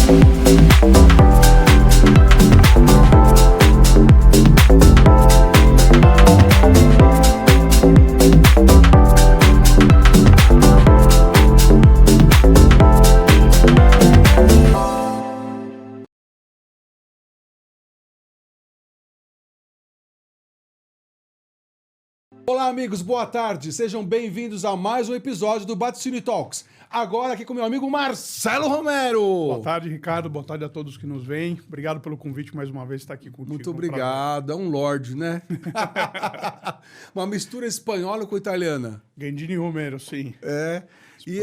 Olá, amigos, boa tarde. Sejam bem-vindos a mais um episódio do Baticine Talks. Agora aqui com meu amigo Marcelo Romero. Boa tarde, Ricardo. Boa tarde a todos que nos veem. Obrigado pelo convite mais uma vez estar aqui contigo. Muito obrigado. É um lorde, né? Uma mistura espanhola com italiana. Gandini Romero, sim. É. E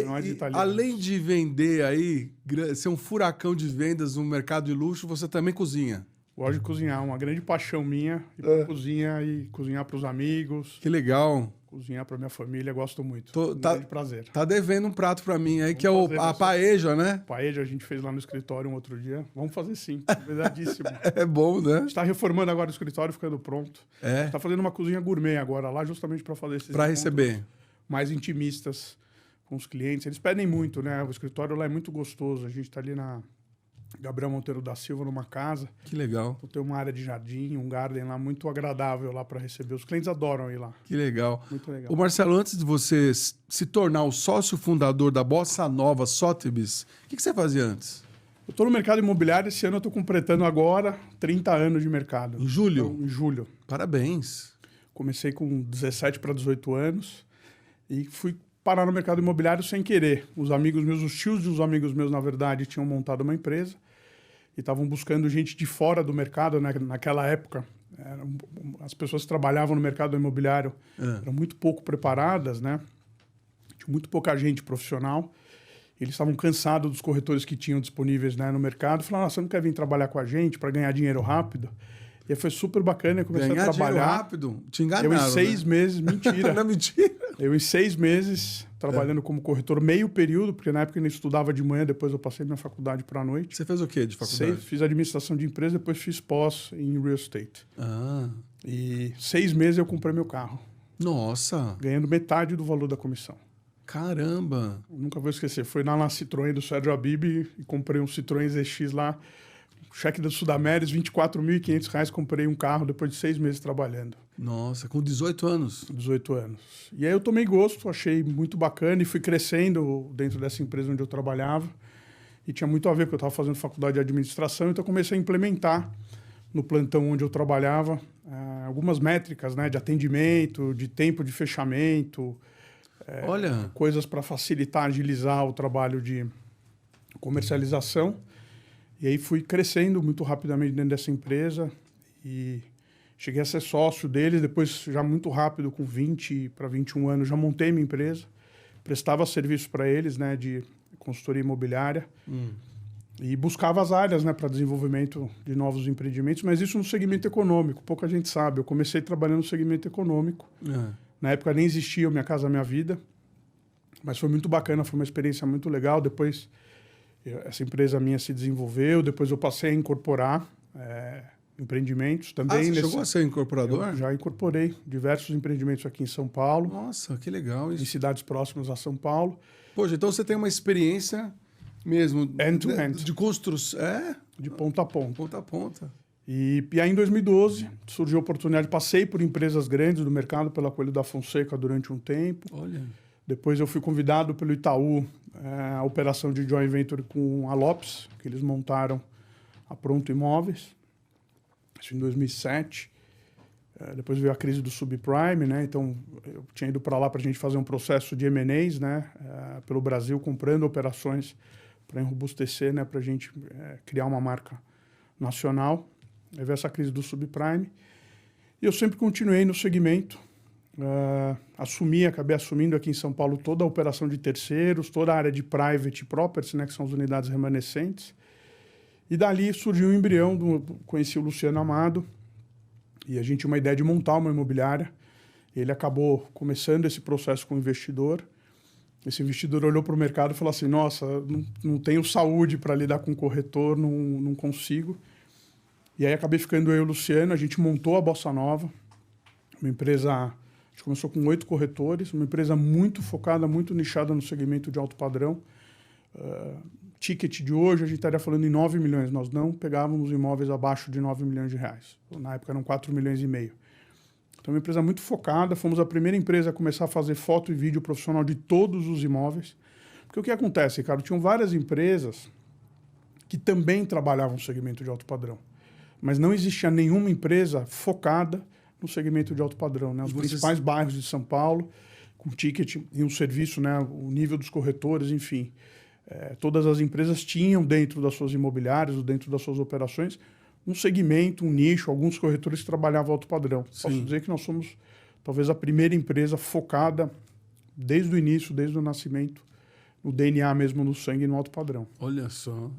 além de vender aí, ser um furacão de vendas no mercado de luxo, você também cozinha. Gosto de cozinhar, uma grande paixão minha. Cozinhar e cozinhar para os amigos. Que legal. Cozinhar para minha família, gosto muito. Grande prazer. Tá devendo um prato para mim aí, que é a paeja, né? Paeja a gente fez lá no escritório um outro dia. Vamos fazer sim, verdadíssimo. É bom, né? A gente está reformando agora o escritório, ficando pronto. É. Está fazendo uma cozinha gourmet agora lá, justamente para fazer esses para receber mais intimistas com os clientes. Eles pedem muito, né? O escritório lá é muito gostoso. A gente está ali na Gabriel Monteiro da Silva, numa casa. Que legal. Tem uma área de jardim, um garden lá muito agradável lá para receber. Os clientes adoram ir lá. Que legal. Muito legal. Ô Marcelo, antes de você se tornar o sócio fundador da Bossa Nova Sotheby's, o que você fazia antes? Eu estou no mercado imobiliário. Esse ano eu estou completando agora 30 anos de mercado. Em julho? Então, em julho. Parabéns. Comecei com 17 para 18 anos e fui parar no mercado imobiliário sem querer. Os amigos meus, os tios de uns amigos meus, na verdade, tinham montado uma empresa e estavam buscando gente de fora do mercado, né? Naquela época. As pessoas que trabalhavam no mercado imobiliário eram muito pouco preparadas, né? Tinha muito pouca gente profissional. Eles estavam cansados dos corretores que tinham disponíveis, né, no mercado. Falaram, você não quer vir trabalhar com a gente para ganhar dinheiro rápido? E aí foi super bacana, eu comecei a trabalhar. Dinheiro rápido? Te enganaram, eu em 6 meses, mentira. Não é mentira? Eu em 6 meses, trabalhando como corretor, meio período, porque na época eu ainda estudava de manhã, depois eu passei na faculdade para a noite. Você fez o quê de faculdade? Fiz administração de empresa, depois fiz pós em real estate. Ah. E 6 meses eu comprei meu carro. Nossa! Ganhando metade do valor da comissão. Caramba! Eu nunca vou esquecer. Fui lá na Citroën do Sérgio Habib e comprei um Citroën ZX lá. Cheque da Sudameris, R$24.500, comprei um carro depois de 6 meses trabalhando. Nossa, com 18 anos? 18 anos. E aí eu tomei gosto, achei muito bacana e fui crescendo dentro dessa empresa onde eu trabalhava. E tinha muito a ver, porque eu estava fazendo faculdade de administração, então comecei a implementar no plantão onde eu trabalhava algumas métricas, né, de atendimento, de tempo de fechamento, Olha, coisas para facilitar, agilizar o trabalho de comercialização. E aí fui crescendo muito rapidamente dentro dessa empresa e cheguei a ser sócio deles. Depois, já muito rápido, com 20 para 21 anos, já montei minha empresa. Prestava serviço para eles, né, de consultoria imobiliária. E buscava as áreas, né, para desenvolvimento de novos empreendimentos, mas isso no segmento econômico. Pouca gente sabe. Eu comecei trabalhando no segmento econômico. Na época nem existia o Minha Casa Minha Vida, mas foi muito bacana, foi uma experiência muito legal. Depois essa empresa minha se desenvolveu, depois eu passei a incorporar empreendimentos também. Você chegou a ser incorporador? Eu já incorporei diversos empreendimentos aqui em São Paulo. Nossa, que legal isso. Em cidades próximas a São Paulo. Poxa, então você tem uma experiência mesmo... End-to-end. De construção. De ponta a ponta. Ponta a ponta. E aí, em 2012, surgiu a oportunidade. Passei por empresas grandes do mercado, pela Coelho da Fonseca, durante um tempo. Olha. Depois eu fui convidado pelo Itaú, a operação de joint venture com a Lopes, que eles montaram a Pronto Imóveis, isso em 2007. Depois veio a crise do subprime, né? Então eu tinha ido para lá para a gente fazer um processo de M&As, né? Pelo Brasil, comprando operações para enrobustecer, né? Para a gente criar uma marca nacional. Aí veio essa crise do subprime. E eu sempre continuei no segmento. Acabei assumindo aqui em São Paulo toda a operação de terceiros, toda a área de private property, né, que são as unidades remanescentes. E dali surgiu um embrião, conheci o Luciano Amado, e a gente tinha uma ideia de montar uma imobiliária. Ele acabou começando esse processo com o investidor. Esse investidor olhou para o mercado e falou assim, nossa, não tenho saúde para lidar com corretor, não consigo. E aí acabei ficando eu e o Luciano, a gente montou a Bossa Nova, uma empresa... A gente começou com 8 corretores, uma empresa muito focada, muito nichada no segmento de alto padrão. ticket de hoje, a gente estaria falando em 9 milhões. Nós não pegávamos imóveis abaixo de 9 milhões de reais. Na época eram 4 milhões e meio. Então, é uma empresa muito focada. Fomos a primeira empresa a começar a fazer foto e vídeo profissional de todos os imóveis. Porque o que acontece, Ricardo? Tinham várias empresas que também trabalhavam no segmento de alto padrão. Mas não existia nenhuma empresa focada no segmento de alto padrão. Né? Os principais bairros de São Paulo, com ticket e um serviço, né? O nível dos corretores, enfim. Todas as empresas tinham dentro das suas imobiliárias, ou dentro das suas operações, um segmento, um nicho, alguns corretores que trabalhavam alto padrão. Sim. Posso dizer que nós somos talvez a primeira empresa focada desde o início, desde o nascimento, no DNA mesmo, no sangue, no alto padrão. Olha só.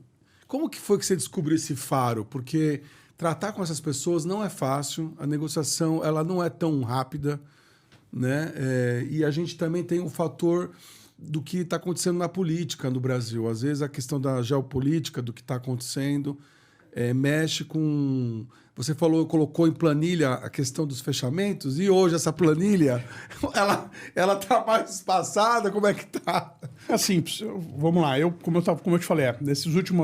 Como que foi que você descobriu esse faro? Porque tratar com essas pessoas não é fácil, a negociação ela não é tão rápida, né? E a gente também tem um fator do que está acontecendo na política no Brasil. Às vezes a questão da geopolítica, do que está acontecendo, mexe com... Você colocou em planilha a questão dos fechamentos, e hoje essa planilha, ela está mais espaçada, como é que está? Assim, vamos lá, como eu te falei,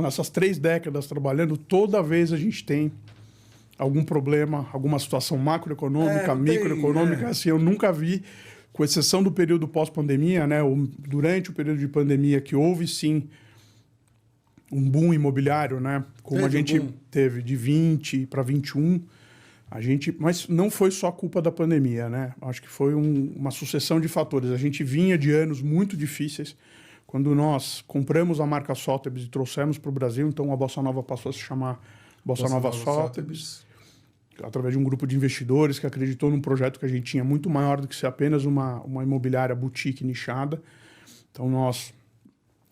essas 3 décadas trabalhando, toda vez a gente tem algum problema, alguma situação macroeconômica, microeconômica, assim, eu nunca vi, com exceção do período pós-pandemia, né, durante o período de pandemia, que houve sim um boom imobiliário, né? Como a gente teve de 20 para 21, mas não foi só culpa da pandemia, né? Acho que foi uma sucessão de fatores. A gente vinha de anos muito difíceis. Quando nós compramos a marca Sotheby's e trouxemos para o Brasil, então a Bossa Nova passou a se chamar Bossa Nova Sotheby's, através de um grupo de investidores que acreditou num projeto que a gente tinha muito maior do que ser apenas uma imobiliária boutique nichada. Então nós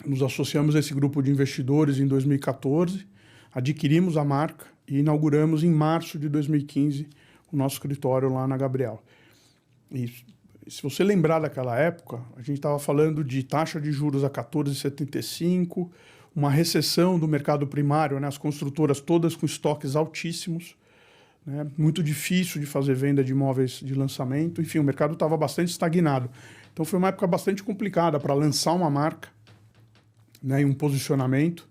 nos associamos a esse grupo de investidores em 2014, adquirimos a marca e inauguramos em março de 2015 o nosso escritório lá na Gabriel. E se você lembrar daquela época, a gente estava falando de taxa de juros a 14,75, uma recessão do mercado primário, né? As construtoras todas com estoques altíssimos, né? Muito difícil de fazer venda de imóveis de lançamento. Enfim, o mercado estava bastante estagnado. Então foi uma época bastante complicada para lançar uma marca, né, e um posicionamento,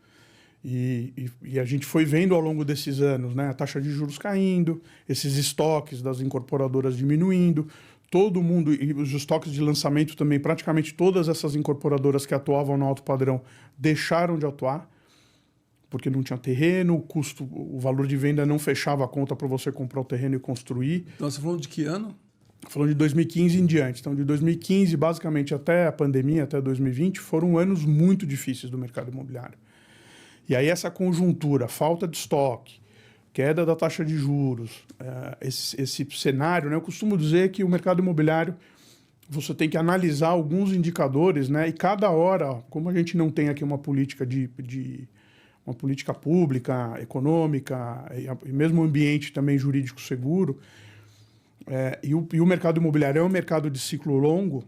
e a gente foi vendo ao longo desses anos, né, a taxa de juros caindo, esses estoques das incorporadoras diminuindo, todo mundo, e os estoques de lançamento também, praticamente todas essas incorporadoras que atuavam no alto padrão deixaram de atuar, porque não tinha terreno, o valor de venda não fechava a conta para você comprar o terreno e construir. Então, você falou de que ano? Falando de 2015 em diante. Então, de 2015, basicamente, até a pandemia, até 2020, foram anos muito difíceis do mercado imobiliário. E aí essa conjuntura, falta de estoque, queda da taxa de juros, esse cenário, né? Eu costumo dizer que o mercado imobiliário, você tem que analisar alguns indicadores, né? E cada hora, como a gente não tem aqui uma política uma política pública, econômica, e mesmo um ambiente também jurídico seguro, e o mercado imobiliário é um mercado de ciclo longo,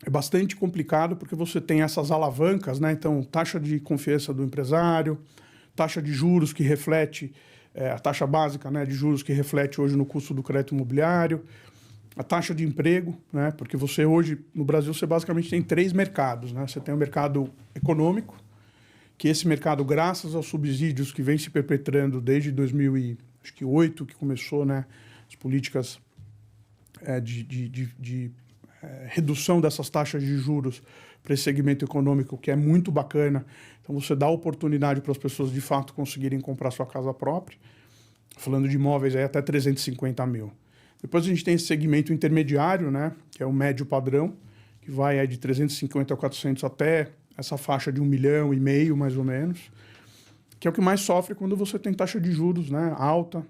é bastante complicado porque você tem essas alavancas, né? Então, taxa de confiança do empresário, taxa de juros que reflete, a taxa básica, né, de juros que reflete hoje no custo do crédito imobiliário, a taxa de emprego, né? Porque você hoje, no Brasil, você basicamente tem 3 mercados, né? Você tem o mercado econômico, que esse mercado, graças aos subsídios que vem se perpetrando desde 2008, que começou, né, as políticas de redução dessas taxas de juros para esse segmento econômico, que é muito bacana. Então, você dá oportunidade para as pessoas, de fato, conseguirem comprar sua casa própria. Falando de imóveis, aí até 350 mil. Depois a gente tem esse segmento intermediário, né, que é o médio padrão, que vai de 350 a 400 até essa faixa de 1,5 milhão, mais ou menos, que é o que mais sofre quando você tem taxa de juros, né, alta,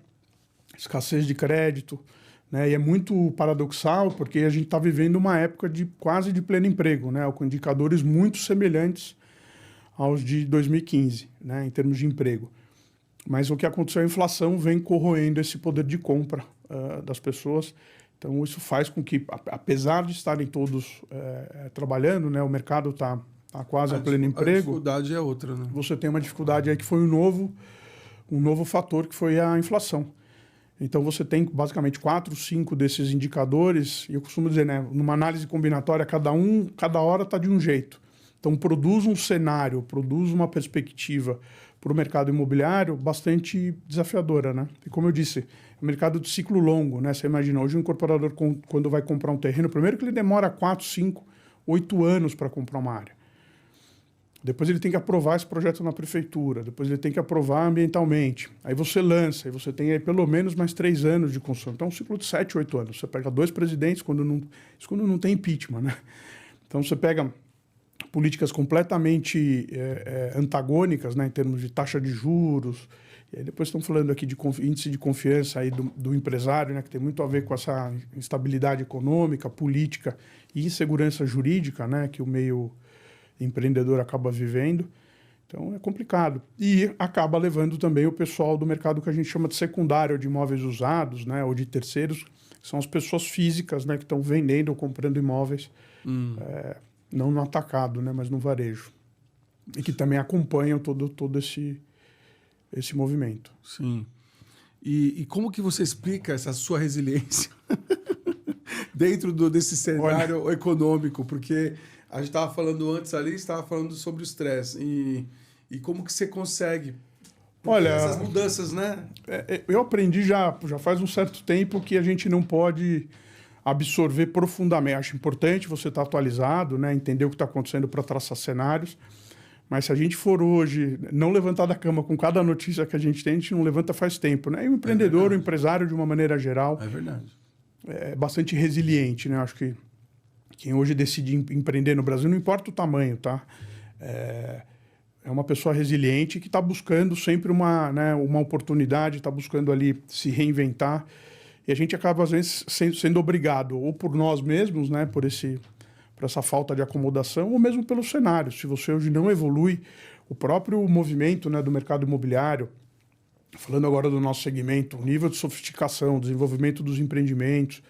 escassez de crédito, né? E é muito paradoxal porque a gente está vivendo uma época quase de pleno emprego, né? Com indicadores muito semelhantes aos de 2015, né? Em termos de emprego. Mas o que aconteceu, a inflação vem corroendo esse poder de compra das pessoas. Então isso faz com que, apesar de estarem todos trabalhando, né? O mercado está quase a pleno emprego. A dificuldade é outra, né? Você tem uma dificuldade aí que foi um novo fator, que foi a inflação. Então, você tem basicamente 4, 5 desses indicadores, e eu costumo dizer, né, numa análise combinatória, cada hora está de um jeito. Então, produz um cenário, produz uma perspectiva para o mercado imobiliário bastante desafiadora, né? E como eu disse, é um mercado de ciclo longo, né? Você imagina, hoje um incorporador, quando vai comprar um terreno, primeiro que ele demora 4, 5, 8 anos para comprar uma área. Depois ele tem que aprovar esse projeto na prefeitura, depois ele tem que aprovar ambientalmente. Aí você lança, aí você tem aí pelo menos mais 3 anos de construção. Então, um ciclo de 7, 8 anos. Você pega 2 presidentes quando não tem impeachment, né? Então, você pega políticas completamente antagônicas, né, em termos de taxa de juros. E aí depois estamos falando aqui de índice de confiança aí do empresário, né, que tem muito a ver com essa instabilidade econômica, política e insegurança jurídica, né, que o meio empreendedor acaba vivendo. Então é complicado. E acaba levando também o pessoal do mercado que a gente chama de secundário, de imóveis usados, né, ou de terceiros, que são as pessoas físicas, né, que estão vendendo ou comprando imóveis, não no atacado, né, mas no varejo. E que também acompanham todo esse movimento. Sim. E como que você explica essa sua resiliência dentro desse cenário econômico? Porque a gente estava falando antes ali, estava falando sobre o estresse. E como que você consegue? Porque essas mudanças, né? Eu aprendi já faz um certo tempo que a gente não pode absorver profundamente. Acho importante você estar atualizado, né, entender o que está acontecendo para traçar cenários. Mas se a gente for hoje não levantar da cama com cada notícia que a gente não levanta faz tempo, né? E o empreendedor, o empresário, de uma maneira geral, é verdade, é bastante resiliente, né? Acho que quem hoje decide empreender no Brasil, não importa o tamanho, tá? É uma pessoa resiliente que está buscando sempre uma oportunidade, está buscando ali se reinventar. E a gente acaba, às vezes, sendo obrigado, ou por nós mesmos, né, por essa falta de acomodação, ou mesmo pelo cenário. Se você hoje não evolui, o próprio movimento, né, do mercado imobiliário, falando agora do nosso segmento, o nível de sofisticação, desenvolvimento dos empreendimentos,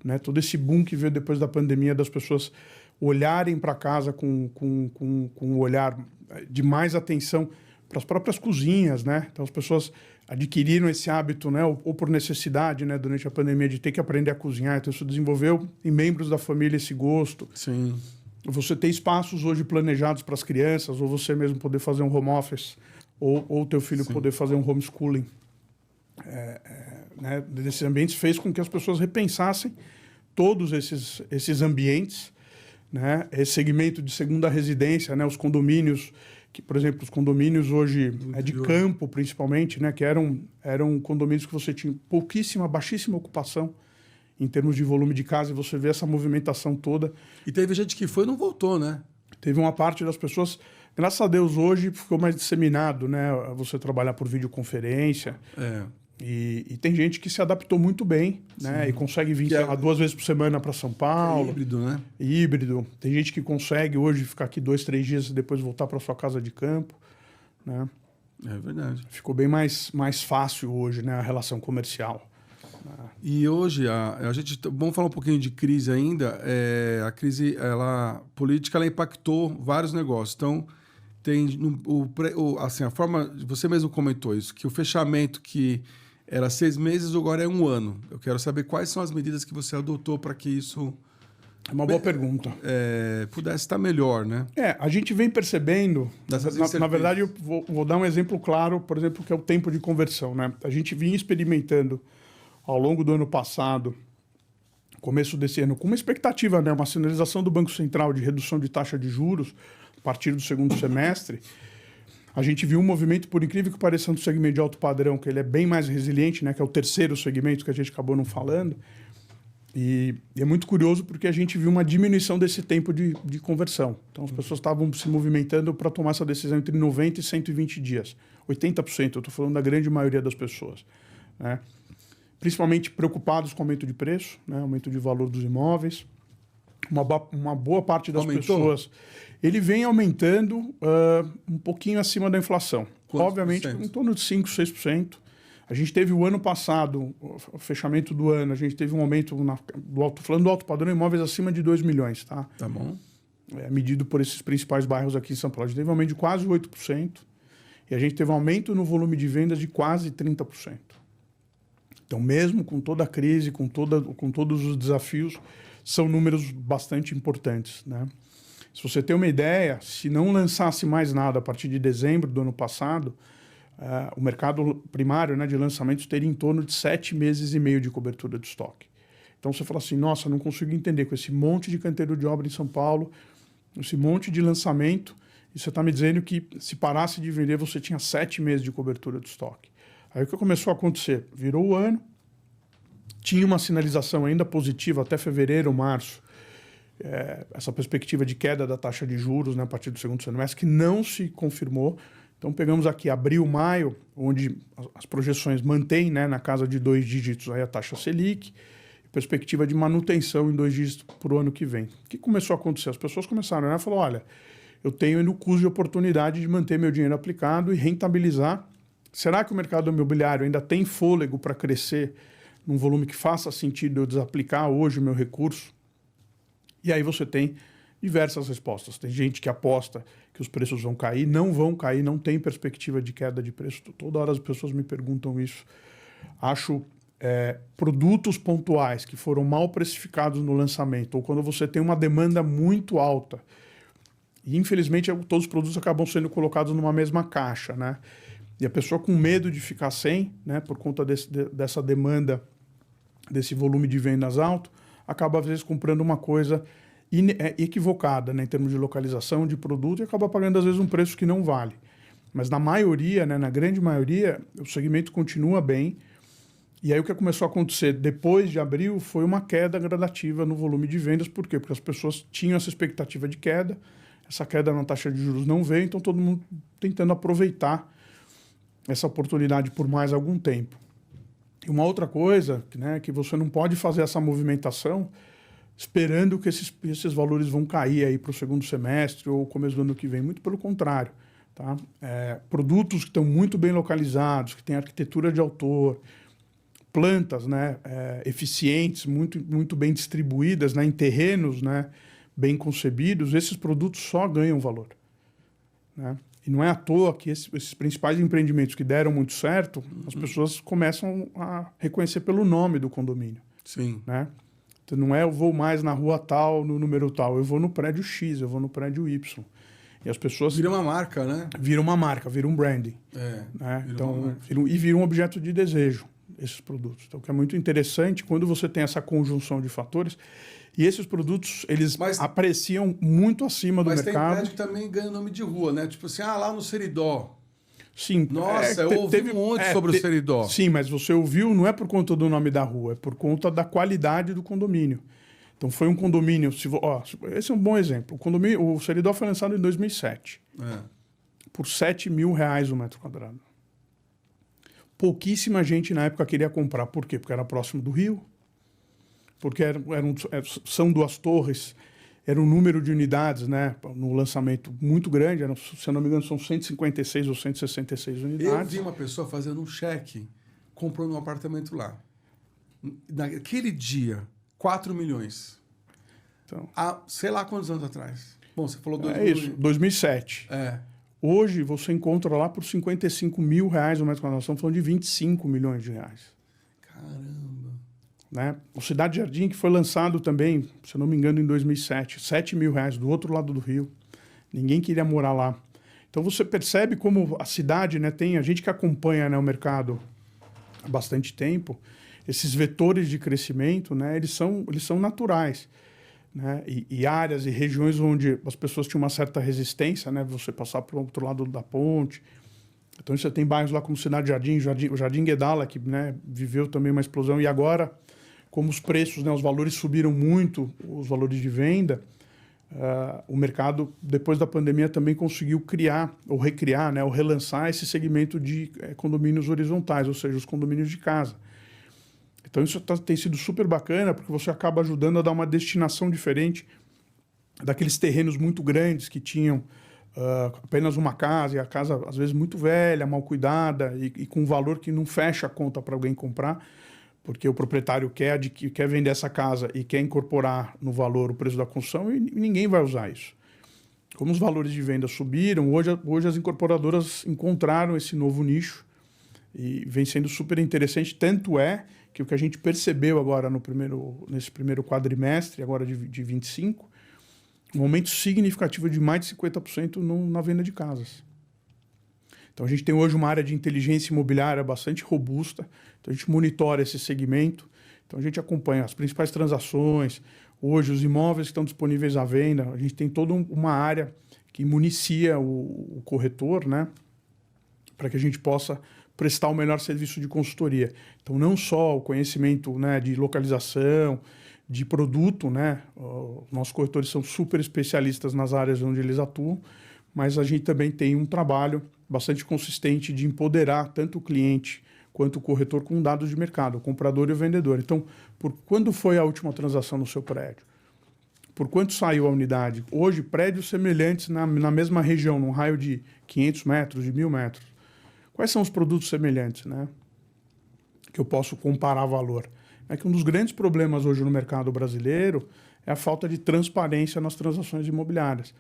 né, todo esse boom que veio depois da pandemia das pessoas olharem para casa com um olhar de mais atenção para as próprias cozinhas, né? Então as pessoas adquiriram esse hábito, né, ou por necessidade, né, durante a pandemia de ter que aprender a cozinhar. Então isso desenvolveu em membros da família esse gosto. Sim. Você ter espaços hoje planejados para as crianças, ou você mesmo poder fazer um home office, ou o teu filho Sim. poder fazer um homeschooling, né, desses ambientes fez com que as pessoas repensassem todos esses ambientes, né, esse segmento de segunda residência, né, os condomínios, que, por exemplo, os condomínios hoje de campo, principalmente, né, que eram condomínios que você tinha baixíssima ocupação em termos de volume de casa, e você vê essa movimentação toda. E teve gente que foi e não voltou, né? Teve uma parte das pessoas, graças a Deus, hoje ficou mais disseminado, né, você trabalhar por videoconferência. E tem gente que se adaptou muito bem, né? Sim. E consegue vir 2 vezes por semana para São Paulo. Híbrido, né? Híbrido. Tem gente que consegue hoje ficar aqui 2, 3 dias e depois voltar para sua casa de campo, né? É verdade. Ficou bem mais fácil hoje, né, a relação comercial. E hoje a gente, vamos falar um pouquinho de crise ainda. A crise política, ela impactou vários negócios. Então tem assim, a forma, você mesmo comentou isso, que o fechamento que era 6 meses, agora é 1 ano. Eu quero saber quais são as medidas que você adotou para que isso... É uma boa pergunta. Pudesse estar melhor, né? A gente vem percebendo... Na verdade, eu vou dar um exemplo claro, por exemplo, que é o tempo de conversão, né? A gente vinha experimentando ao longo do ano passado, começo desse ano, com uma expectativa, né? Uma sinalização do Banco Central de redução de taxa de juros a partir do segundo semestre. A gente viu um movimento, por incrível que pareça, no segmento de alto padrão, que ele é bem mais resiliente, né, que é o terceiro segmento que a gente acabou não falando. E é muito curioso porque a gente viu uma diminuição desse tempo de conversão. Então, as pessoas estavam se movimentando para tomar essa decisão entre 90 e 120 dias. 80%, eu estou falando da grande maioria das pessoas, né? Principalmente preocupados com o aumento de preço, né, aumento de valor dos imóveis. Uma boa parte das pessoas... Ele vem aumentando um pouquinho acima da inflação. Obviamente, em torno de 5%, 6%. A gente teve o ano passado, o fechamento do ano, a gente teve um aumento, falando do alto padrão, imóveis acima de 2 milhões. Tá bom. Medido por esses principais bairros aqui em São Paulo. A gente teve um aumento de quase 8%. E a gente teve um aumento no volume de vendas de quase 30%. Então, mesmo com toda a crise, com todos os desafios, são números bastante importantes, né? Se você tem uma ideia, se não lançasse mais nada a partir de dezembro do ano passado, o mercado primário, né, de lançamentos teria em torno de 7 meses e meio de cobertura de estoque. Então você fala assim, nossa, não consigo entender com esse monte de canteiro de obra em São Paulo, esse monte de lançamento, e você está me dizendo que se parasse de vender, você tinha 7 meses de cobertura de estoque. Aí o que começou a acontecer? Virou o ano, tinha uma sinalização ainda positiva até fevereiro, março, essa perspectiva de queda da taxa de juros, né, a partir do segundo semestre, que não se confirmou. Então pegamos aqui abril, maio, onde as projeções mantêm, né, na casa de 2 dígitos aí a taxa Selic, perspectiva de manutenção em 2 dígitos para o ano que vem. O que começou a acontecer? As pessoas começaram a falar, olha, eu tenho no custo de oportunidade de manter meu dinheiro aplicado e rentabilizar. Será que o mercado imobiliário ainda tem fôlego para crescer num volume que faça sentido eu desaplicar hoje o meu recurso? E aí você tem diversas respostas. Tem gente que aposta que os preços vão cair, não tem perspectiva de queda de preço. Toda hora as pessoas me perguntam isso. Acho produtos pontuais que foram mal precificados no lançamento, ou quando você tem uma demanda muito alta, e infelizmente todos os produtos acabam sendo colocados numa mesma caixa, né? E a pessoa com medo de ficar sem, né, por conta dessa demanda, desse volume de vendas alto, acaba às vezes comprando uma coisa equivocada, né, em termos de localização de produto, e acaba pagando às vezes um preço que não vale. Mas na maioria, né, na grande maioria, o segmento continua bem. E aí o que começou a acontecer depois de abril foi uma queda gradativa no volume de vendas. Por quê? Porque as pessoas tinham essa expectativa de queda, essa queda na taxa de juros não veio, então todo mundo tentando aproveitar essa oportunidade por mais algum tempo. E uma outra coisa, né, que você não pode fazer essa movimentação esperando que esses valores vão cair aí para o segundo semestre ou começo do ano que vem. Muito pelo contrário. Tá? Produtos que estão muito bem localizados, que têm arquitetura de autor, plantas, né, eficientes, muito bem distribuídas, né, em terrenos, né, bem concebidos, esses produtos só ganham valor. Né? E não é à toa que esses principais empreendimentos que deram muito certo, as pessoas começam a reconhecer pelo nome do condomínio. Sim. Né? Então não é eu vou mais na rua tal, no número tal, eu vou no prédio X, eu vou no prédio Y. E as pessoas... Vira uma marca, né? Vira uma marca, vira um branding. Né? Então, vira um objeto de desejo, esses produtos. Então, o que é muito interessante, quando você tem essa conjunção de fatores, e esses produtos, eles apreciam muito acima do mercado. Mas tem prédio que também ganha nome de rua, né? Tipo assim, lá no Seridó. Sim. Nossa, eu ouvi um monte sobre o Seridó. Sim, mas você ouviu, não é por conta do nome da rua, é por conta da qualidade do condomínio. Então, foi um condomínio... esse é um bom exemplo. O Seridó foi lançado em 2007. Por R$7 mil o metro quadrado. Pouquíssima gente na época queria comprar. Por quê? Porque era próximo do Rio. Porque são 2 torres. Era um número de unidades, né, no lançamento muito grande. Se eu não me engano, são 156 ou 166 unidades. Eu vi uma pessoa fazendo um cheque, comprando um apartamento lá. Naquele dia, 4 milhões. Então, sei lá quantos anos atrás. Bom, você falou... 2007. Hoje, você encontra lá por R$55 mil o metro quadrado. Nós estamos falando de 25 milhões de reais. Caramba. Né? O Cidade Jardim, que foi lançado também, se eu não me engano, em 2007. R$7 mil, do outro lado do Rio. Ninguém queria morar lá. Então, você percebe como a cidade, né, tem... A gente que acompanha, né, o mercado há bastante tempo, esses vetores de crescimento, né, eles são naturais. Né? E áreas e regiões onde as pessoas tinham uma certa resistência, né? Você passar para o outro lado da ponte. Então, você tem bairros lá como Cidade Jardim, o Jardim Guedala, que, né, viveu também uma explosão. E agora, como os preços, né, os valores subiram muito, os valores de venda, o mercado, depois da pandemia, também conseguiu criar, ou recriar, né, ou relançar esse segmento de condomínios horizontais, ou seja, os condomínios de casa. Então, isso tem sido super bacana, porque você acaba ajudando a dar uma destinação diferente daqueles terrenos muito grandes que tinham apenas uma casa, e a casa, às vezes, muito velha, mal cuidada, e com um valor que não fecha a conta para alguém comprar, porque o proprietário quer vender essa casa e quer incorporar no valor o preço da construção, e ninguém vai usar isso. Como os valores de venda subiram, hoje as incorporadoras encontraram esse novo nicho, e vem sendo super interessante, tanto é que o que a gente percebeu agora nesse primeiro quadrimestre, agora de 25, um aumento significativo de mais de 50% na venda de casas. Então, a gente tem hoje uma área de inteligência imobiliária bastante robusta. Então, a gente monitora esse segmento. Então, a gente acompanha as principais transações. Hoje, os imóveis que estão disponíveis à venda. A gente tem toda uma área que municia o corretor, né? Para que a gente possa prestar o melhor serviço de consultoria. Então, não só o conhecimento, né, de localização, de produto, né? Os nossos corretores são super especialistas nas áreas onde eles atuam, mas a gente também tem um trabalho bastante consistente de empoderar tanto o cliente quanto o corretor com dados de mercado, o comprador e o vendedor. Então, por quando foi a última transação no seu prédio? Por quanto saiu a unidade? Hoje, prédios semelhantes na mesma região, num raio de 500 metros, de 1.000 metros. Quais são os produtos semelhantes, né? Que eu posso comparar valor? É que um dos grandes problemas hoje no mercado brasileiro é a falta de transparência nas transações imobiliárias.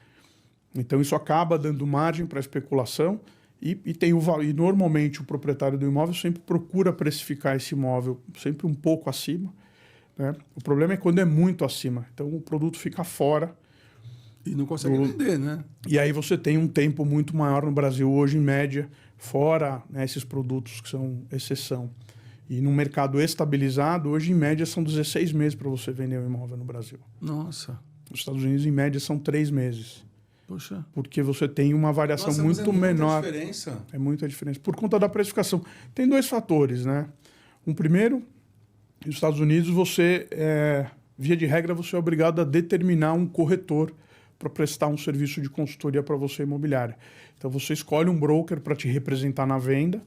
Então, isso acaba dando margem para especulação e normalmente o proprietário do imóvel sempre procura precificar esse imóvel sempre um pouco acima, né? O problema é quando é muito acima. Então, o produto fica fora. E não consegue vender, né? E aí você tem um tempo muito maior no Brasil hoje, em média, fora, né, esses produtos que são exceção. E no mercado estabilizado, hoje, em média, são 16 meses para você vender um imóvel no Brasil. Nossa. Nos Estados Unidos, em média, são 3 meses. Poxa. Porque você tem uma variação muito menor. É muita diferença. É muita diferença. Por conta da precificação. Tem 2 fatores, né? Um primeiro, nos Estados Unidos, você, via de regra, você é obrigado a determinar um corretor para prestar um serviço de consultoria para você imobiliária. Então, você escolhe um broker para te representar na venda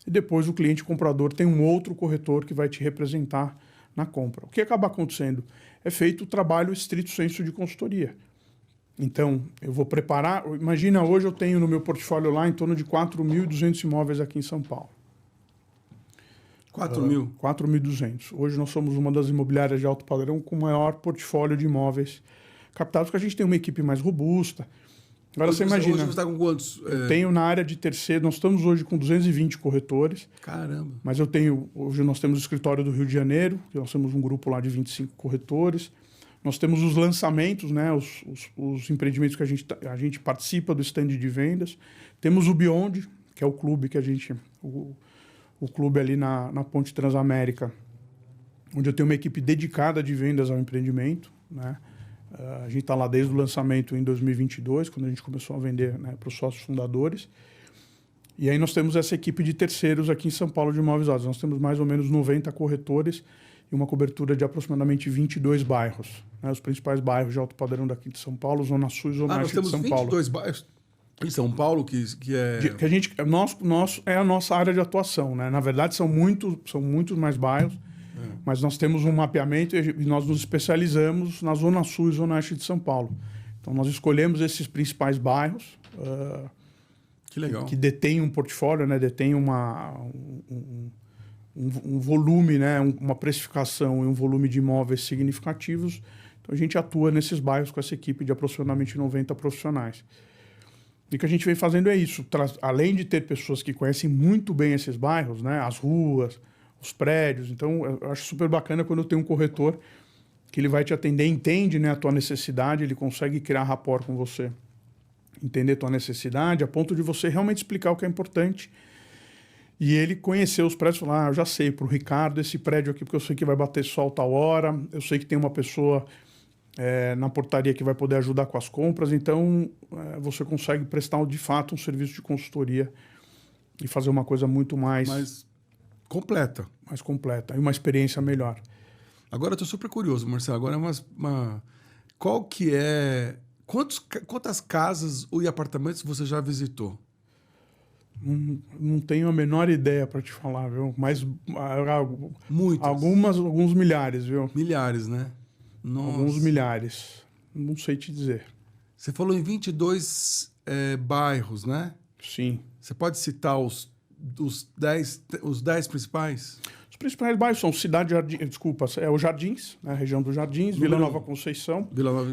e depois o cliente comprador tem um outro corretor que vai te representar na compra. O que acaba acontecendo? É feito o trabalho estrito sensu de consultoria. Então, eu vou preparar... Imagina, hoje eu tenho no meu portfólio lá em torno de 4.200 imóveis aqui em São Paulo. 4.000? 4.200. Hoje nós somos uma das imobiliárias de alto padrão com o maior portfólio de imóveis captados, porque a gente tem uma equipe mais robusta. Agora você imagina... Hoje você está com quantos? Eu tenho na área de terceiro... Nós estamos hoje com 220 corretores. Caramba. Mas eu tenho... Hoje nós temos o escritório do Rio de Janeiro, que nós temos um grupo lá de 25 corretores. Nós temos os lançamentos, né, os empreendimentos que a gente participa do stand de vendas. Temos o Beyond, que é o clube que a gente... O clube ali na Ponte Transamérica, onde eu tenho uma equipe dedicada de vendas ao empreendimento, né? A gente está lá desde o lançamento em 2022, quando a gente começou a vender, né, para os sócios fundadores. E aí nós temos essa equipe de terceiros aqui em São Paulo de imóveis usados. Nós temos mais ou menos 90 corretores e uma cobertura de aproximadamente 22 bairros, né? Os principais bairros de alto padrão daqui de São Paulo, Zona Sul e Zona Oeste de São Paulo. Nós temos 22 bairros em São Paulo que é... Que a gente, é a nossa área de atuação, né? Na verdade, são muitos mais bairros, mas nós temos um mapeamento e nós nos especializamos na Zona Sul e Zona Oeste de São Paulo. Então, nós escolhemos esses principais bairros que legal. Que detêm um portfólio, né? Detêm um volume, né? Uma precificação e um volume de imóveis significativos. Então, a gente atua nesses bairros com essa equipe de aproximadamente 90 profissionais. E o que a gente vem fazendo é isso. Além de ter pessoas que conhecem muito bem esses bairros, né? As ruas, os prédios. Então, eu acho super bacana quando eu tenho um corretor que ele vai te atender, entende, né, a tua necessidade, ele consegue criar rapport com você, entender a tua necessidade, a ponto de você realmente explicar o que é importante. E ele conhecer os prédios e falar, eu já sei, para o Ricardo, esse prédio aqui, porque eu sei que vai bater sol tal hora, eu sei que tem uma pessoa na portaria que vai poder ajudar com as compras, então você consegue prestar, de fato, um serviço de consultoria e fazer uma coisa muito mais completa. Mais completa e uma experiência melhor. Agora eu estou super curioso, Marcelo. Agora qual que é... Quantas casas e apartamentos você já visitou? Não tenho a menor ideia para te falar, viu? Mas muitas. Alguns milhares, viu? Milhares, né? Nossa. Alguns milhares. Não sei te dizer. Você falou em 22 bairros, né? Sim. Você pode citar os 10 principais? Os principais bairros são Cidade Jardim, desculpa, os Jardins, né, a região dos Jardins, Vila Nova Conceição.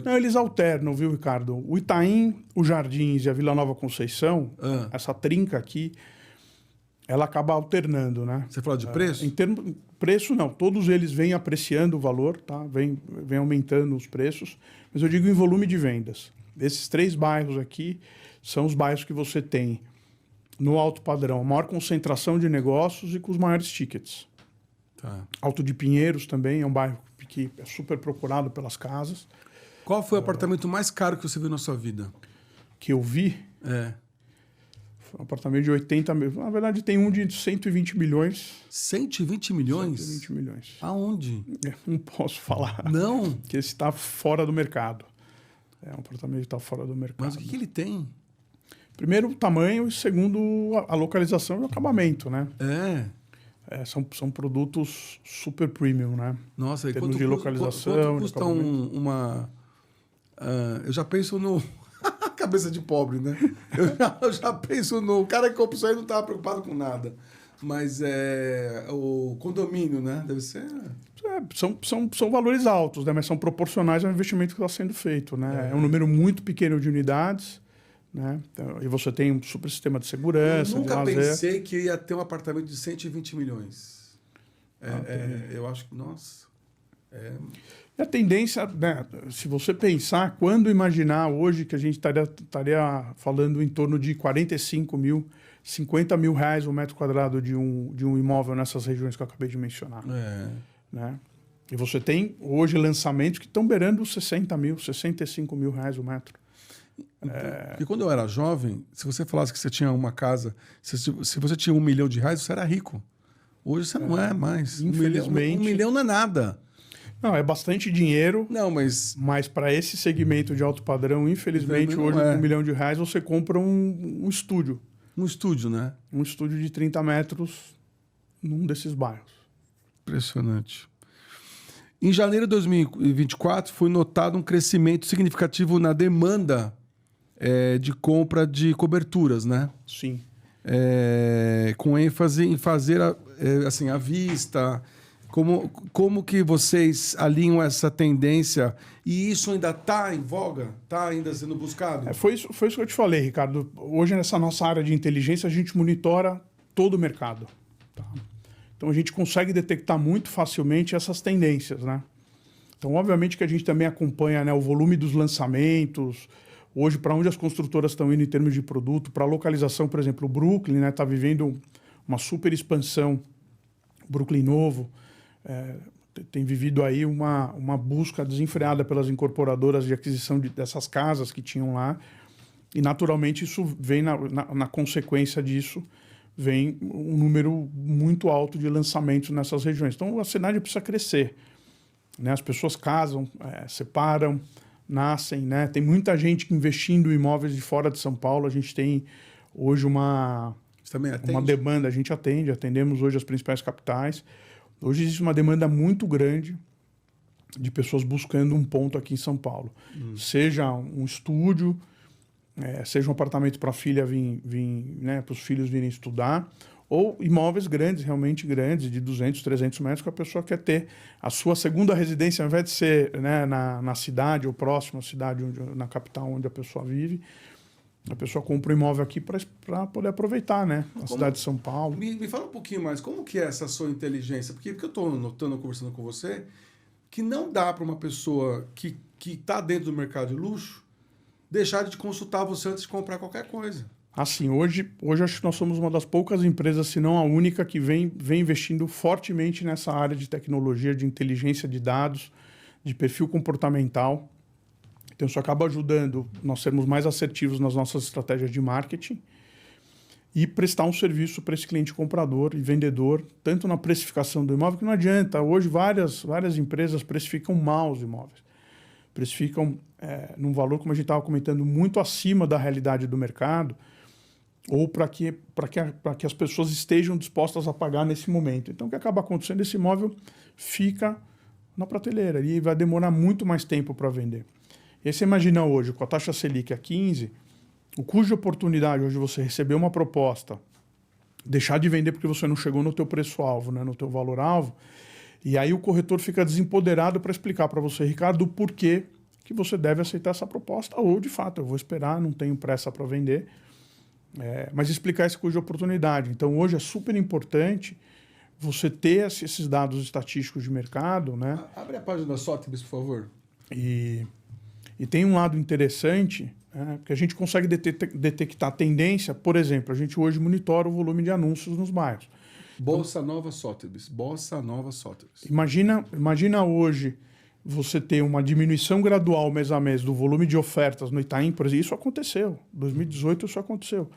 Não, eles alternam, viu, Ricardo? O Itaim, os Jardins e a Vila Nova Conceição, essa trinca aqui, ela acaba alternando, né? Você fala de preço? Em termos preço, não. Todos eles vêm apreciando o valor, tá? Vem aumentando os preços. Mas eu digo em volume de vendas. Esses 3 bairros aqui são os bairros que você tem no alto padrão, a maior concentração de negócios e com os maiores tickets. Tá. Alto de Pinheiros também é um bairro que é super procurado pelas casas. Qual foi o apartamento mais caro que você viu na sua vida? Que eu vi... Foi um apartamento de 80 mil. Na verdade, tem um de 120 milhões. 120 milhões? 120 milhões. Aonde? Não posso falar. Não? Que esse está fora do mercado. É um apartamento que está fora do mercado. Mas o que ele tem? Primeiro, o tamanho e segundo, a localização e o acabamento, né? São produtos super premium, né? Nossa, em termos de localização. Quanto custa uma... eu já penso no... Cabeça de pobre, né? Eu já penso no... O cara que compra isso aí não estava preocupado com nada. Mas o condomínio, né? Deve ser... São valores altos, né? Mas são proporcionais ao investimento que está sendo feito, né? É um número muito pequeno de unidades, né? Então, e você tem um super sistema de segurança, eu nunca de lazer. pensei que ia ter um apartamento de 120 milhões. Eu acho que... Nossa... E a tendência, né, se você pensar, quando imaginar hoje que a gente estaria falando em torno de 45 mil, 50 mil reais o metro quadrado de um imóvel nessas regiões que eu acabei de mencionar. Né? E você tem hoje lançamentos que estão beirando 60 mil, 65 mil reais o metro. Porque quando eu era jovem, se você falasse que você tinha uma casa, se você tinha R$1 milhão, você era rico. Hoje você não é mais. Infelizmente. 1 milhão não é nada. Não, é bastante dinheiro. Não, mas para esse segmento de alto padrão, infelizmente, hoje com R$1 milhão você compra um estúdio. Um estúdio, né? Um estúdio de 30 metros num desses bairros. Impressionante. Em janeiro de 2024, foi notado um crescimento significativo na demanda de compra de coberturas, né? Sim. Com ênfase em fazer à vista. Como que vocês alinham essa tendência? E isso ainda está em voga? Está ainda sendo buscado? Foi isso que eu te falei, Ricardo. Hoje, nessa nossa área de inteligência, a gente monitora todo o mercado. Tá? Então, a gente consegue detectar muito facilmente essas tendências, né? Então, obviamente que a gente também acompanha, né, o volume dos lançamentos. Hoje, para onde as construtoras estão indo em termos de produto, para a localização, por exemplo, o Brooklyn está vivendo uma super expansão. Brooklyn Novo. Tem vivido aí uma busca desenfreada pelas incorporadoras de aquisição dessas casas que tinham lá. E, naturalmente, isso vem na consequência disso, vem um número muito alto de lançamentos nessas regiões. Então, a cidade precisa crescer. Né? As pessoas casam, separam, nascem. Né? Tem muita gente investindo em imóveis de fora de São Paulo. A gente tem hoje uma demanda. A gente atendemos hoje as principais capitais. Hoje existe uma demanda muito grande de pessoas buscando um ponto aqui em São Paulo. Seja um estúdio, seja um apartamento para a filha né, para os filhos virem estudar, ou imóveis grandes, realmente grandes, de 200, 300 metros, que a pessoa quer ter a sua segunda residência, ao invés de ser, né, na cidade ou próxima à cidade, na capital onde a pessoa vive. A pessoa compra um imóvel aqui para poder aproveitar, né? A cidade de São Paulo. Me fala um pouquinho mais, como que é essa sua inteligência? Porque eu estou notando, conversando com você, que não dá para uma pessoa que está dentro do mercado de luxo deixar de consultar você antes de comprar qualquer coisa. Assim, hoje acho que nós somos uma das poucas empresas, se não a única, que vem investindo fortemente nessa área de tecnologia, de inteligência de dados, de perfil comportamental. Então, isso acaba ajudando nós sermos mais assertivos nas nossas estratégias de marketing e prestar um serviço para esse cliente comprador e vendedor, tanto na precificação do imóvel, que não adianta. Hoje, várias empresas precificam mal os imóveis. Precificam num valor, como a gente estava comentando, muito acima da realidade do mercado, ou para que as pessoas estejam dispostas a pagar nesse momento. Então, o que acaba acontecendo? Esse imóvel fica na prateleira e vai demorar muito mais tempo para vender. E aí você imagina hoje, com a taxa Selic a 15, o custo de oportunidade hoje você receber uma proposta, deixar de vender porque você não chegou no teu preço-alvo, né, no teu valor-alvo, e aí o corretor fica desempoderado para explicar para você, Ricardo, o porquê que você deve aceitar essa proposta, ou de fato, eu vou esperar, não tenho pressa para vender, Mas explicar esse custo de oportunidade. Então, hoje é super importante você ter esses dados estatísticos de mercado, né? Abre a página da Sotheby's, por favor. E tem um lado interessante, né? Porque a gente consegue detectar tendência. Por exemplo, a gente hoje monitora o volume de anúncios nos bairros. Bossa Nova Sotheby's. Bossa Nova Sotheby's. Imagina hoje você ter uma diminuição gradual mês a mês do volume de ofertas no Itaim, por exemplo. Isso aconteceu. Em 2018 isso aconteceu.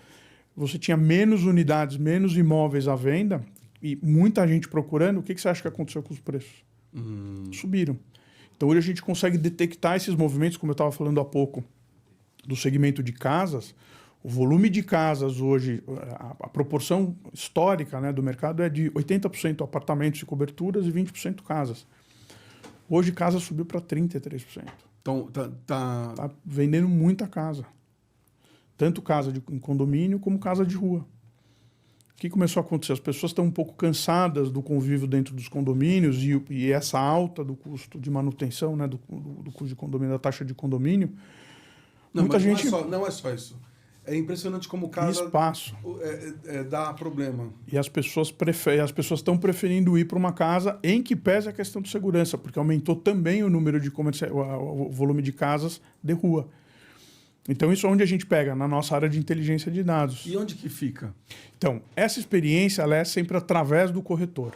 Você tinha menos unidades, menos imóveis à venda e muita gente procurando. O que você acha que aconteceu com os preços? Subiram. Então hoje a gente consegue detectar esses movimentos, como eu estava falando há pouco, do segmento de casas. O volume de casas hoje, a proporção histórica, né, do mercado é de 80% apartamentos e coberturas e 20% casas. Hoje casa subiu para 33%. Então, Tá vendendo muita casa. Tanto casa em condomínio como casa de rua. O que começou a acontecer? As pessoas estão um pouco cansadas do convívio dentro dos condomínios e essa alta do custo de manutenção, né, do custo de condomínio, da taxa de condomínio. Muita gente... não é só isso. É impressionante como casa espaço dá problema. E as pessoas estão preferindo ir para uma casa em que pese a questão de segurança, porque aumentou também o número de o volume de casas de rua. Então, isso é onde a gente pega, na nossa área de inteligência de dados. E onde que fica? Então, essa experiência ela é sempre através do corretor.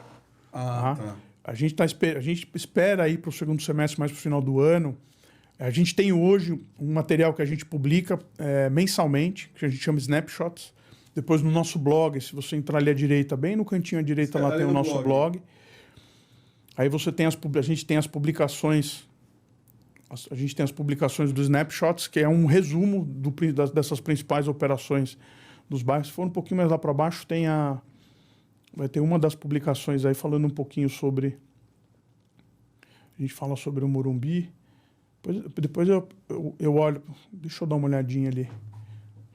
Tá. A gente espera ir para o segundo semestre, mais para o final do ano. A gente tem hoje um material que a gente publica mensalmente, que a gente chama Snapshots. Depois no nosso blog, se você entrar ali à direita, bem no cantinho à direita, lá tem o nosso blog. Aí você tem a gente tem as publicações. A gente tem as publicações do Snapshots, que é um resumo dessas principais operações dos bairros. Se for um pouquinho mais lá para baixo, vai ter uma das publicações aí falando um pouquinho sobre... A gente fala sobre o Morumbi. Depois eu olho... Deixa eu dar uma olhadinha ali.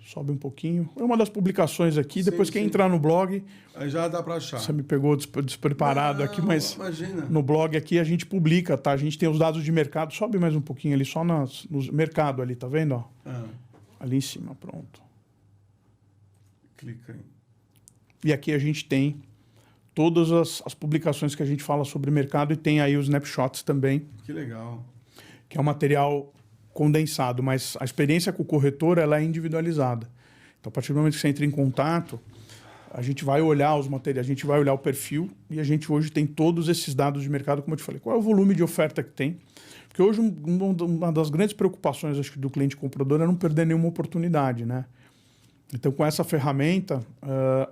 Sobe um pouquinho. É uma das publicações aqui. Depois quem entrar no blog... Aí já dá para achar. Você me pegou despreparado aqui, mas... Imagina. No blog aqui a gente publica, tá? A gente tem os dados de mercado. Sobe mais um pouquinho ali, só no mercado ali, tá vendo? Ó? Ali em cima, pronto. Clica aí. E aqui a gente tem todas as publicações que a gente fala sobre mercado e tem aí os snapshots também. Que legal. Que é um material condensado, mas a experiência com o corretor ela é individualizada. Então, a partir do momento que você entra em contato, a gente vai olhar os materiais, a gente vai olhar o perfil e a gente hoje tem todos esses dados de mercado, como eu te falei. Qual é o volume de oferta que tem? Porque hoje uma das grandes preocupações acho que do cliente comprador é não perder nenhuma oportunidade, né? Então, com essa ferramenta,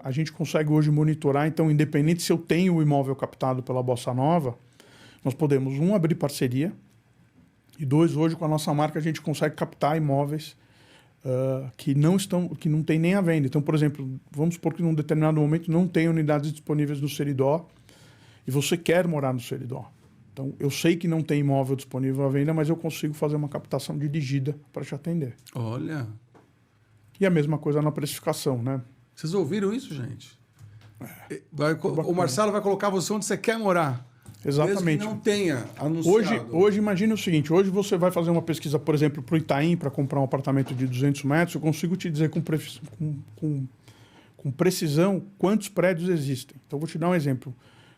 a gente consegue hoje monitorar. Então, independente se eu tenho o imóvel captado pela Bossa Nova, nós podemos, abrir parceria. E 2, hoje com a nossa marca a gente consegue captar imóveis que não tem nem à venda. Então, por exemplo, vamos supor que num determinado momento não tem unidades disponíveis no Seridó e você quer morar no Seridó. Então, eu sei que não tem imóvel disponível à venda, mas eu consigo fazer uma captação dirigida para te atender. Olha. E a mesma coisa na precificação, né? Vocês ouviram isso, gente? O Marcelo vai colocar você onde você quer morar. Exatamente. Mesmo que não tenha anunciado. Hoje imagine o seguinte, hoje você vai fazer uma pesquisa, por exemplo, para o Itaim, para comprar um apartamento de 200 metros, eu consigo te dizer com precisão quantos prédios existem. Então, eu vou te dar um exemplo.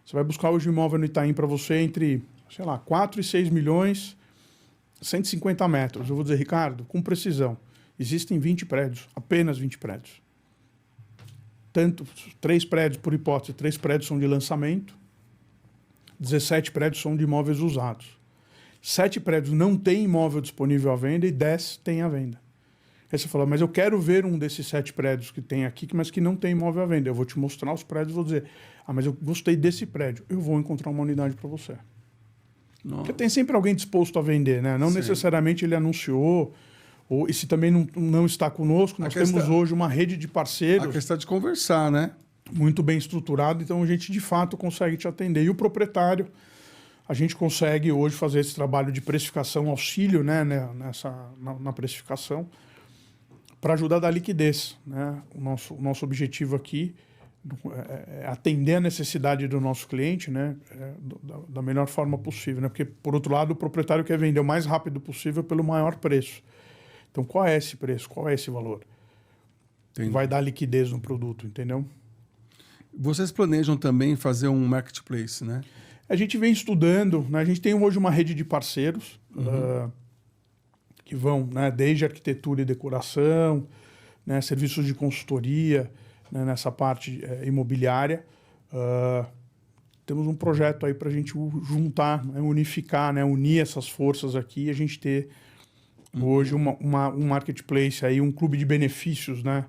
Você vai buscar hoje um imóvel no Itaim para você entre, 4 e 6 milhões, 150 metros. Eu vou dizer, Ricardo, com precisão, existem 20 prédios, apenas 20 prédios. 3 prédios, por hipótese, 3 prédios são de lançamento, 17 prédios são de imóveis usados. 7 prédios não têm imóvel disponível à venda e 10 têm à venda. Aí você fala, mas eu quero ver um desses 7 prédios que tem aqui, mas que não tem imóvel à venda. Eu vou te mostrar os prédios e vou dizer, mas eu gostei desse prédio. Eu vou encontrar uma unidade para você. Nossa. Porque tem sempre alguém disposto a vender, né? Não necessariamente ele anunciou, e se também não está conosco, nós temos hoje uma rede de parceiros. A questão de conversar, né? Muito bem estruturado, então a gente de fato consegue te atender. E o proprietário, a gente consegue hoje fazer esse trabalho de precificação, auxílio, né, na precificação, para ajudar a dar liquidez, né? O nosso objetivo aqui é atender a necessidade do nosso cliente, né, da melhor forma possível, né? Porque, por outro lado, o proprietário quer vender o mais rápido possível pelo maior preço. Então, qual é esse preço? Qual é esse valor? Entendi. vai dar liquidez no produto, entendeu? Vocês planejam também fazer um marketplace, né? A gente vem estudando, né? A gente tem hoje uma rede de parceiros que vão, né, desde arquitetura e decoração, né, serviços de consultoria, né, nessa parte imobiliária. Temos um projeto aí para a gente juntar, né, unificar, né, unir essas forças aqui e a gente ter hoje um marketplace, aí, um clube de benefícios, né,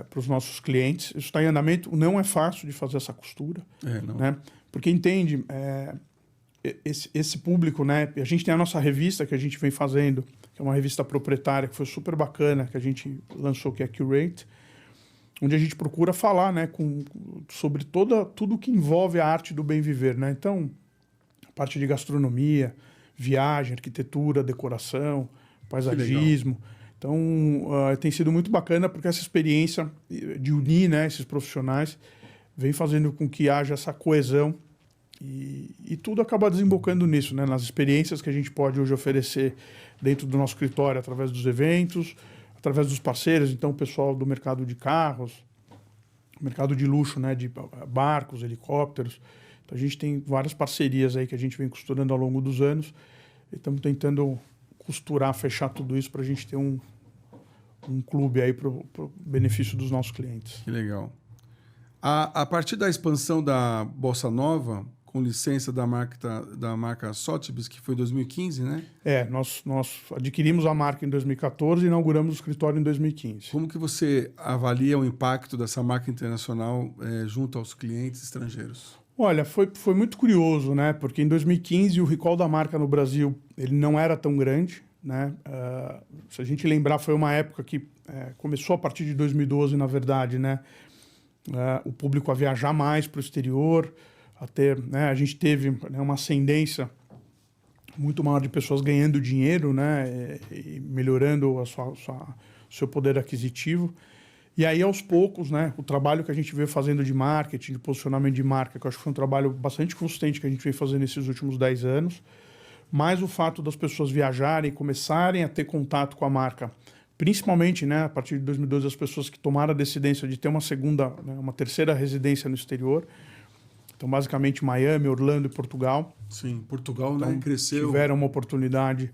para os nossos clientes. Isso está em andamento. Não é fácil de fazer essa costura, Não. né, porque entende esse público, né? A gente tem a nossa revista que a gente vem fazendo, que é uma revista proprietária que foi super bacana, que a gente lançou, que é a Curate, onde a gente procura falar, né, sobre tudo que envolve a arte do bem viver, né? Então, a parte de gastronomia, viagem, arquitetura, decoração, paisagismo. Então, tem sido muito bacana porque essa experiência de unir, né, esses profissionais vem fazendo com que haja essa coesão e tudo acaba desembocando nisso, né? Nas experiências que a gente pode hoje oferecer dentro do nosso escritório, através dos eventos, através dos parceiros, então o pessoal do mercado de carros, mercado de luxo, né? De barcos, helicópteros. Então a gente tem várias parcerias aí que a gente vem costurando ao longo dos anos e estamos tentando costurar, fechar tudo isso para a gente ter um clube aí para o benefício dos nossos clientes. Que legal. A partir da expansão da Bossa Nova, com licença da marca Sotheby's, que foi em 2015, né? Nós adquirimos a marca em 2014 e inauguramos o escritório em 2015. Como que você avalia o impacto dessa marca internacional junto aos clientes estrangeiros? Olha, foi muito curioso, né? Porque em 2015 o recall da marca no Brasil ele não era tão grande, né? Se a gente lembrar, foi uma época que começou a partir de 2012, na verdade, né? O público a viajar mais para o exterior, né? A gente teve, né, uma ascendência muito maior de pessoas ganhando dinheiro, né? E melhorando o seu poder aquisitivo. E aí, aos poucos, né, o trabalho que a gente veio fazendo de marketing, de posicionamento de marca, que eu acho que foi um trabalho bastante consistente que a gente veio fazendo nesses últimos 10 anos, mais o fato das pessoas viajarem, começarem a ter contato com a marca, principalmente, né, a partir de 2012, as pessoas que tomaram a decidência de ter uma segunda, né, uma terceira residência no exterior. Então, basicamente, Miami, Orlando e Portugal. Sim, Portugal, então, né, cresceu. Tiveram uma oportunidade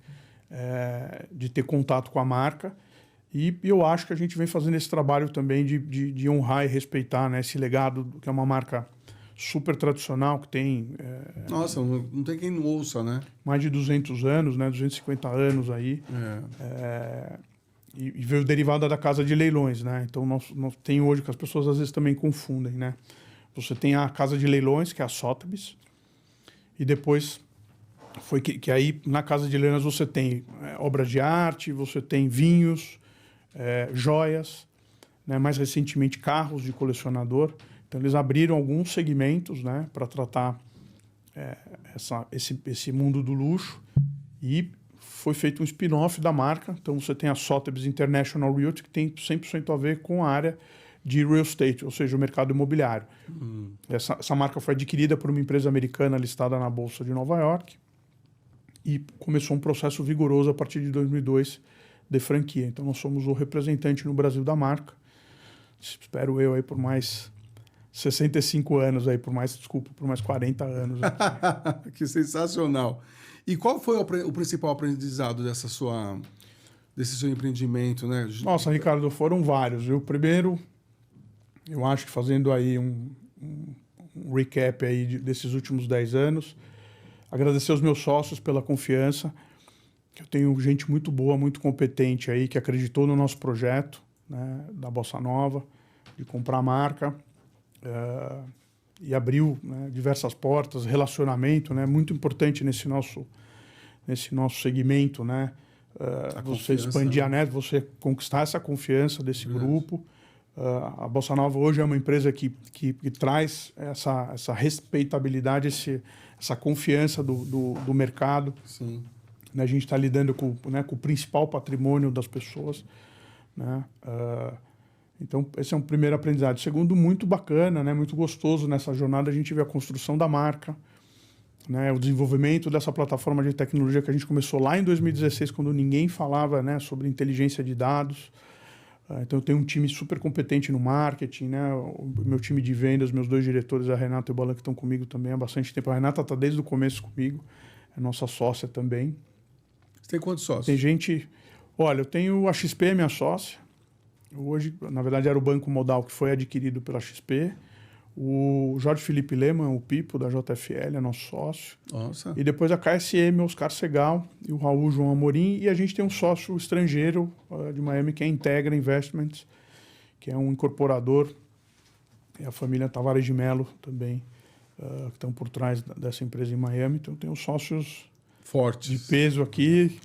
de ter contato com a marca. E eu acho que a gente vem fazendo esse trabalho também de honrar e respeitar, né, esse legado, que é uma marca super tradicional, que tem... Nossa, não tem quem não ouça, né? Mais de 200 anos, né, 250 anos aí. E veio derivada da casa de leilões, né? Então, nós tem hoje, que as pessoas às vezes também confundem, né? Você tem a casa de leilões, que é a Sotheby's, e depois foi que aí, na casa de leilões, você tem obras de arte, você tem vinhos, joias, né? Mais recentemente carros de colecionador. Então eles abriram alguns segmentos, né, para tratar esse mundo do luxo e foi feito um spin-off da marca. Então você tem a Sotheby's International Realty, que tem 100% a ver com a área de real estate, ou seja, o mercado imobiliário. Essa marca foi adquirida por uma empresa americana listada na Bolsa de Nova York e começou um processo vigoroso a partir de 2002 de franquia. Então, nós somos o representante no Brasil da marca. Espero eu aí por mais 65 anos, aí, por mais 40 anos. Que sensacional. E qual foi o principal aprendizado desse seu empreendimento, né? Nossa, Ricardo, foram vários. O primeiro, eu acho que fazendo aí um recap aí desses últimos 10 anos, agradecer aos meus sócios pela confiança. Eu tenho gente muito boa, muito competente aí, que acreditou no nosso projeto, né, da Bossa Nova, de comprar a marca, e abriu, né, diversas portas, relacionamento, né, muito importante nesse nosso segmento, né, você expandir a net, você conquistar essa confiança desse grupo. A Bossa Nova hoje é uma empresa que traz essa respeitabilidade, essa confiança do mercado. Sim. A gente está lidando com o principal patrimônio das pessoas, né? Então, esse é um primeiro aprendizado. Segundo, muito bacana, né? Muito gostoso nessa jornada, a gente vê a construção da marca, né? O desenvolvimento dessa plataforma de tecnologia que a gente começou lá em 2016, quando ninguém falava, né, sobre inteligência de dados. Então, eu tenho um time super competente no marketing, né? O meu time de vendas, meus 2 diretores, a Renata e o Balan, que estão comigo também há bastante tempo. A Renata está desde o começo comigo, é nossa sócia também. Você tem quantos sócios? Tem gente... Olha, eu tenho a XP, minha sócia. Hoje, na verdade, era o Banco Modal, que foi adquirido pela XP. O Jorge Felipe Lehmann, o Pipo, da JFL, é nosso sócio. Nossa. E depois a KSM, Oscar Segal e o Raul João Amorim. E a gente tem um sócio estrangeiro de Miami, que é a Integra Investments, que é um incorporador. E a família Tavares de Mello também, que estão por trás dessa empresa em Miami. Então, tem os sócios fortes de peso aqui.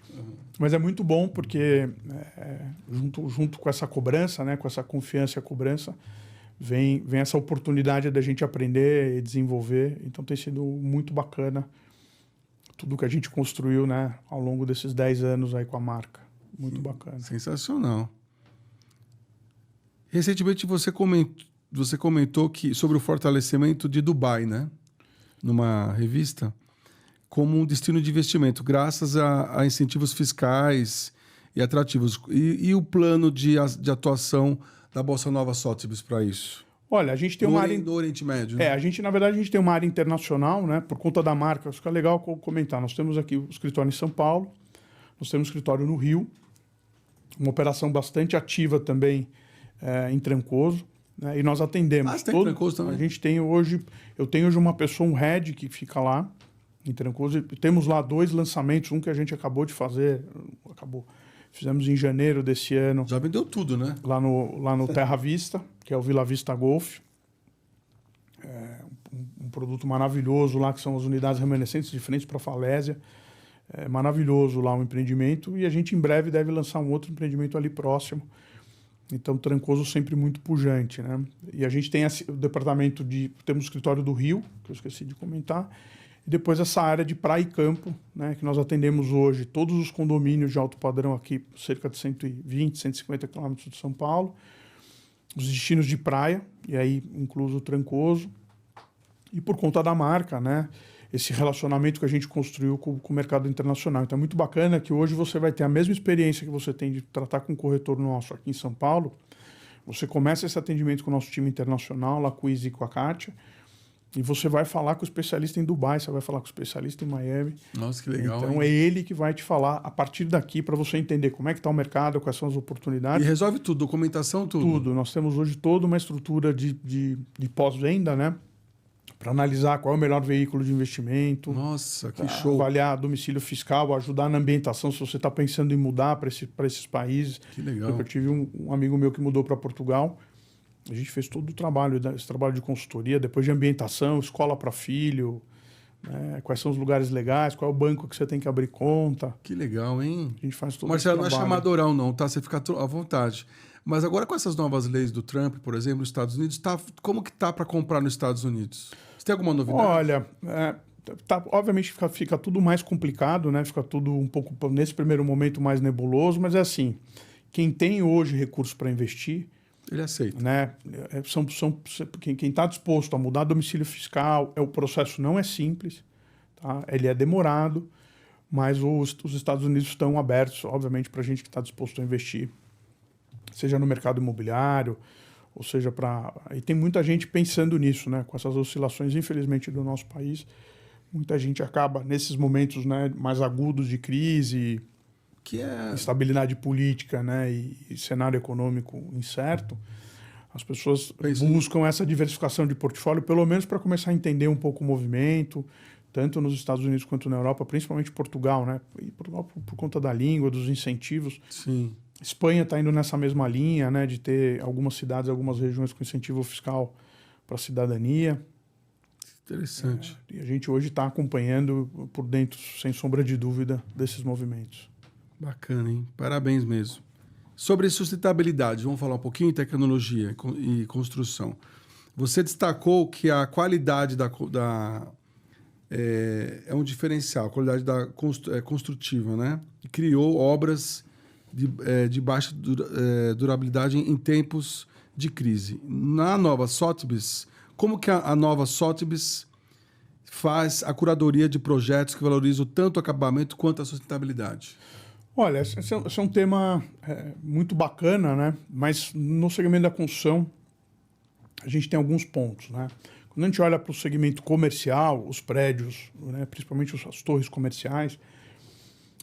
Mas é muito bom porque, junto com essa cobrança, né, com essa confiança e a cobrança, vem essa oportunidade da gente aprender e desenvolver. Então tem sido muito bacana tudo que a gente construiu, né, ao longo desses 10 anos aí com a marca. Muito bacana. Sensacional. Recentemente você comentou sobre o fortalecimento de Dubai, né? Numa revista, como um destino de investimento, graças a incentivos fiscais e atrativos. E o plano de atuação da Bolsa Nova Sotheby's para isso? Olha, a gente tem uma área... No Oriente Médio, né? Na verdade, a gente tem uma área internacional, né? Por conta da marca, acho que é legal comentar. Nós temos aqui o escritório em São Paulo, nós temos um escritório no Rio, uma operação bastante ativa também em Trancoso, né? E nós atendemos. Você tem Trancoso também? A gente tem hoje... Eu tenho hoje uma pessoa, um head, que fica lá, em Trancoso. E temos lá 2 lançamentos, um que a gente acabou de fazer, fizemos em janeiro desse ano. Já vendeu tudo, né? Lá no Terra Vista, que é o Vila Vista Golf. Um produto maravilhoso lá, que são as unidades remanescentes de frente para a falésia. É maravilhoso lá o empreendimento. E a gente em breve deve lançar um outro empreendimento ali próximo. Então, Trancoso sempre muito pujante, né? E a gente tem o departamento temos o escritório do Rio, que eu esqueci de comentar. E depois essa área de praia e campo, né, que nós atendemos hoje todos os condomínios de alto padrão aqui, cerca de 120, 150 quilômetros de São Paulo, os destinos de praia, e aí incluso o Trancoso, e por conta da marca, né, esse relacionamento que a gente construiu com o mercado internacional. Então é muito bacana que hoje você vai ter a mesma experiência que você tem de tratar com um corretor nosso aqui em São Paulo. Você começa esse atendimento com o nosso time internacional, lá com o Izzy e com a Kátia, e você vai falar com o especialista em Dubai, você vai falar com o especialista em Miami. Nossa, que legal. Então, hein? é ele que vai te falar a partir daqui para você entender como é que está o mercado, quais são as oportunidades. E resolve tudo, documentação, tudo. Tudo. Nós temos hoje toda uma estrutura de pós-venda, né? Para analisar qual é o melhor veículo de investimento. Nossa, que show. Avaliar domicílio fiscal, ajudar na ambientação, se você está pensando em mudar para esses países. Que legal. Porque eu tive um amigo meu que mudou para Portugal. A gente fez todo o trabalho, esse trabalho de consultoria, depois de ambientação, escola para filho, né? Quais são os lugares legais, qual é o banco que você tem que abrir conta. Que legal, hein? A gente faz todo Marcelo, esse não é trabalho. chamadorão não, tá? Você fica à vontade. Mas agora com essas novas leis do Trump, por exemplo, nos Estados Unidos, como que tá para comprar nos Estados Unidos? Você tem alguma novidade? Olha, obviamente fica tudo mais complicado, né? Fica tudo um pouco, nesse primeiro momento, mais nebuloso, mas é assim, quem tem hoje recursos para investir, ele aceita. Né? Quem está disposto a mudar domicílio fiscal, o processo não é simples, tá? Ele é demorado, mas os Estados Unidos estão abertos, obviamente, para a gente que está disposto a investir, seja no mercado imobiliário, ou seja E tem muita gente pensando nisso, né? Com essas oscilações, infelizmente, do nosso país. Muita gente acaba, nesses momentos, né, mais agudos de crise, instabilidade política, né, e cenário econômico incerto, as pessoas buscam essa diversificação de portfólio, pelo menos para começar a entender um pouco o movimento, tanto nos Estados Unidos quanto na Europa, principalmente Portugal, né? E Portugal por conta da língua, dos incentivos. Sim. Espanha está indo nessa mesma linha, né, de ter algumas cidades, algumas regiões com incentivo fiscal para a cidadania. Interessante. E a gente hoje está acompanhando por dentro, sem sombra de dúvida, desses movimentos. Bacana, hein? Parabéns mesmo. Sobre sustentabilidade, vamos falar um pouquinho de tecnologia e construção. Você destacou que a qualidade é um diferencial, a qualidade construtiva, né? E criou obras de baixa durabilidade em tempos de crise. Na Nova Sotheby's, como que a Nova Sotheby's faz a curadoria de projetos que valorizam tanto o acabamento quanto a sustentabilidade? Olha, esse é um tema muito bacana, né? Mas no segmento da construção, a gente tem alguns pontos, né? Quando a gente olha para o segmento comercial, os prédios, né, principalmente as torres comerciais,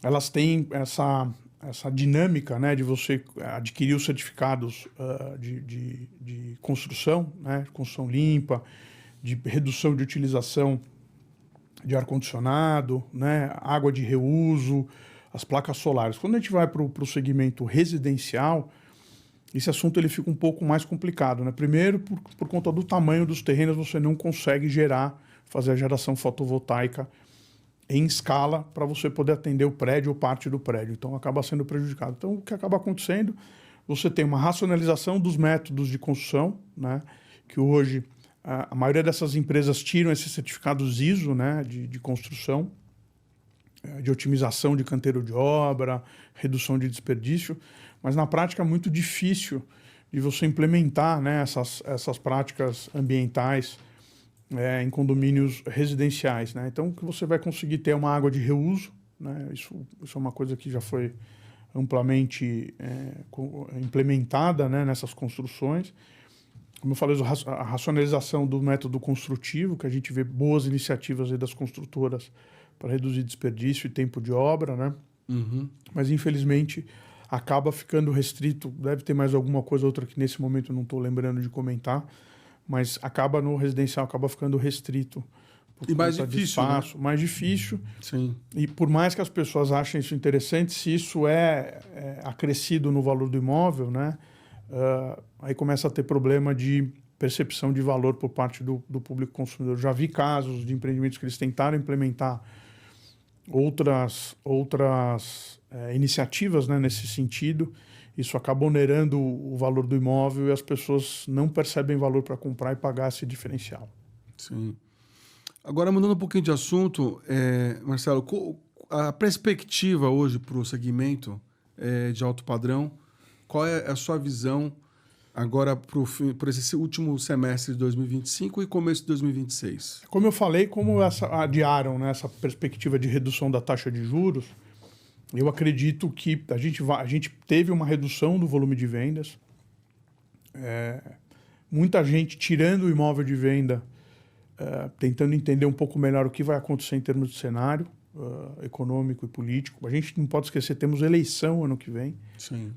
elas têm essa dinâmica, né, de você adquirir os certificados de construção, né, construção limpa, de redução de utilização de ar-condicionado, né, água de reuso, as placas solares. Quando a gente vai para o segmento residencial, esse assunto ele fica um pouco mais complicado, né? Primeiro, por conta do tamanho dos terrenos, você não consegue fazer a geração fotovoltaica em escala para você poder atender o prédio ou parte do prédio. Então, acaba sendo prejudicado. Então, o que acaba acontecendo, você tem uma racionalização dos métodos de construção, né? Que hoje a maioria dessas empresas tiram esses certificados ISO, né? de construção, de otimização de canteiro de obra, redução de desperdício, mas na prática é muito difícil de você implementar, né, essas práticas ambientais em condomínios residenciais, né? Então, que você vai conseguir ter uma água de reuso, né? Isso é uma coisa que já foi amplamente implementada, né, nessas construções. Como eu falei, a racionalização do método construtivo, que a gente vê boas iniciativas aí das construtoras para reduzir desperdício e tempo de obra, né? Uhum. Mas, infelizmente, acaba ficando restrito. Deve ter mais alguma coisa outra que nesse momento eu não estou lembrando de comentar, mas no residencial acaba ficando restrito. E mais difícil, espaço, né? mais difícil. Sim. E por mais que as pessoas achem isso interessante, se isso é acrescido no valor do imóvel, né? Aí começa a ter problema de percepção de valor por parte do público consumidor. Já vi casos de empreendimentos que eles tentaram implementar outras iniciativas, né, nesse sentido. Isso acaba onerando o valor do imóvel e as pessoas não percebem valor para comprar e pagar esse diferencial. Sim. Agora, mudando um pouquinho de assunto, Marcelo, a perspectiva hoje para o segmento de alto padrão, qual é a sua visão agora por esse último semestre de 2025 e começo de 2026? Como eu falei, como adiaram, né, essa perspectiva de redução da taxa de juros, eu acredito que a gente teve uma redução do volume de vendas. Muita gente tirando o imóvel de venda, tentando entender um pouco melhor o que vai acontecer em termos de cenário econômico e político. A gente não pode esquecer, temos eleição ano que vem. Sim.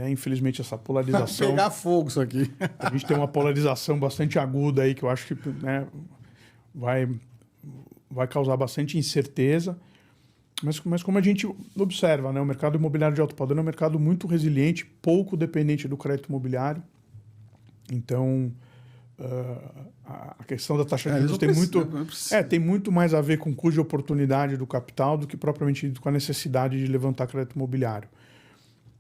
Infelizmente, essa polarização... Vai pegar fogo isso aqui. A gente tem uma polarização bastante aguda aí, que eu acho que, né, vai causar bastante incerteza. Mas como a gente observa, né, o mercado imobiliário de alto padrão é um mercado muito resiliente, pouco dependente do crédito imobiliário. Então, a questão da taxa de juros tem muito mais a ver com custo de oportunidade do capital do que propriamente com a necessidade de levantar crédito imobiliário.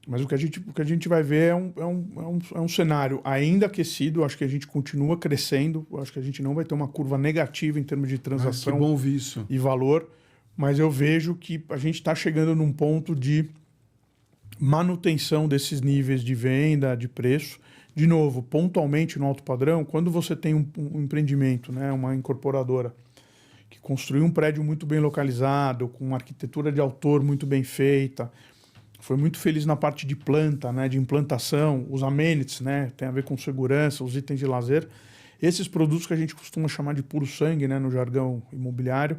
Mas o que a gente vai ver é um cenário ainda aquecido. Acho que a gente continua crescendo. Acho que a gente não vai ter uma curva negativa em termos de transação que bom ouvir isso. E valor. Mas eu vejo que a gente está chegando num ponto de manutenção desses níveis de venda, de preço. De novo, pontualmente no alto padrão, quando você tem um empreendimento, né, uma incorporadora, que construiu um prédio muito bem localizado, com uma arquitetura de autor muito bem feita, foi muito feliz na parte de planta, né, de implantação, os amenities, né, tem a ver com segurança, os itens de lazer. Esses produtos que a gente costuma chamar de puro sangue, né, no jargão imobiliário,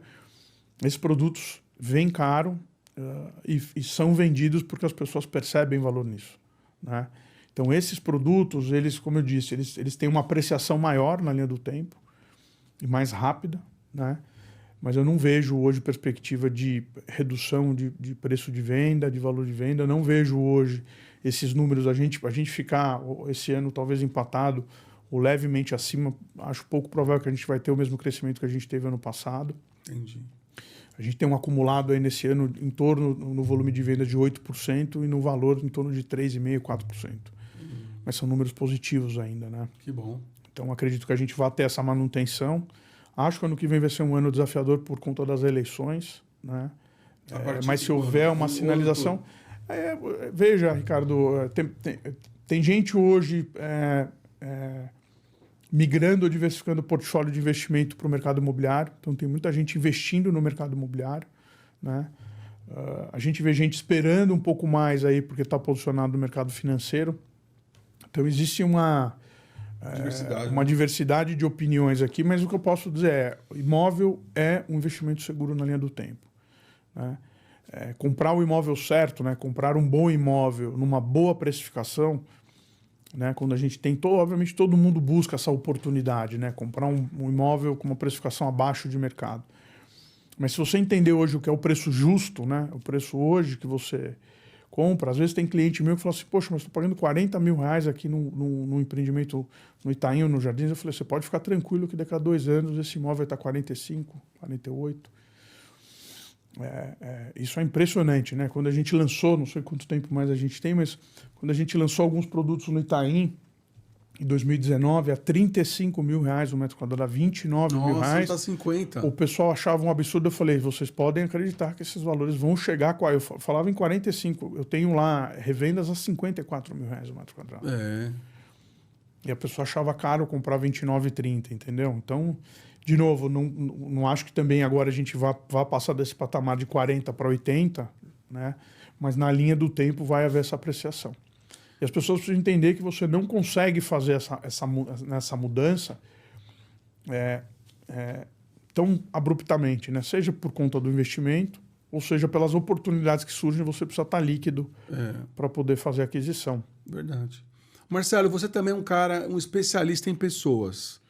esses produtos vêm caro e são vendidos porque as pessoas percebem valor nisso, né? Então, esses produtos, eles, como eu disse, eles têm uma apreciação maior na linha do tempo e mais rápida, né? Mas eu não vejo hoje perspectiva de redução de preço de venda, de valor de venda. Não vejo hoje esses números, a gente ficar esse ano talvez empatado ou levemente acima. Acho pouco provável que a gente vai ter o mesmo crescimento que a gente teve ano passado. Entendi. A gente tem um acumulado aí nesse ano em torno, no volume de venda, de 8% e no valor em torno de 3,5%, 4%. Mas são números positivos ainda, né? Que bom. Então, acredito que a gente vai ter essa manutenção. Acho que ano que vem vai ser um ano desafiador por conta das eleições, né? Mas se houver uma sinalização... veja, Ricardo, tem gente hoje migrando ou diversificando o portfólio de investimento para o mercado imobiliário. Então, tem muita gente investindo no mercado imobiliário, né? A gente vê gente esperando um pouco mais aí porque está posicionado no mercado financeiro. Então existe uma diversidade de opiniões aqui, mas o que eu posso dizer é: imóvel é um investimento seguro na linha do tempo, né? Comprar o imóvel certo, né? Comprar um bom imóvel numa boa precificação, né? Quando a gente tem, obviamente todo mundo busca essa oportunidade, né? Comprar um imóvel com uma precificação abaixo de mercado. Mas se você entender hoje o que é o preço justo, né? O preço hoje que você compra, às vezes tem cliente meu que fala assim: poxa, mas estou pagando 40 mil reais aqui num empreendimento no Itaim ou no Jardins. Eu falei: você pode ficar tranquilo que daqui a 2 anos esse imóvel vai estar 45, 48. Isso é impressionante, né? Quando a gente lançou, não sei quanto tempo mais a gente tem, mas quando a gente lançou alguns produtos no Itaim, em 2019, a 35 mil reais o metro quadrado, a 29 mil reais. Nossa, 50. O pessoal achava um absurdo. Eu falei: vocês podem acreditar que esses valores vão chegar... Eu falava em 45. Eu tenho lá revendas a 54 mil reais o metro quadrado. E a pessoa achava caro comprar 29,30, entendeu? Então, de novo, não acho que também agora a gente vá passar desse patamar de 40 para 80, né? Mas na linha do tempo vai haver essa apreciação. E as pessoas precisam entender que você não consegue fazer essa mudança tão abruptamente, né? Seja por conta do investimento, ou seja pelas oportunidades que surgem, você precisa estar líquido para poder fazer a aquisição. Verdade. Marcelo, você também é um especialista em pessoas.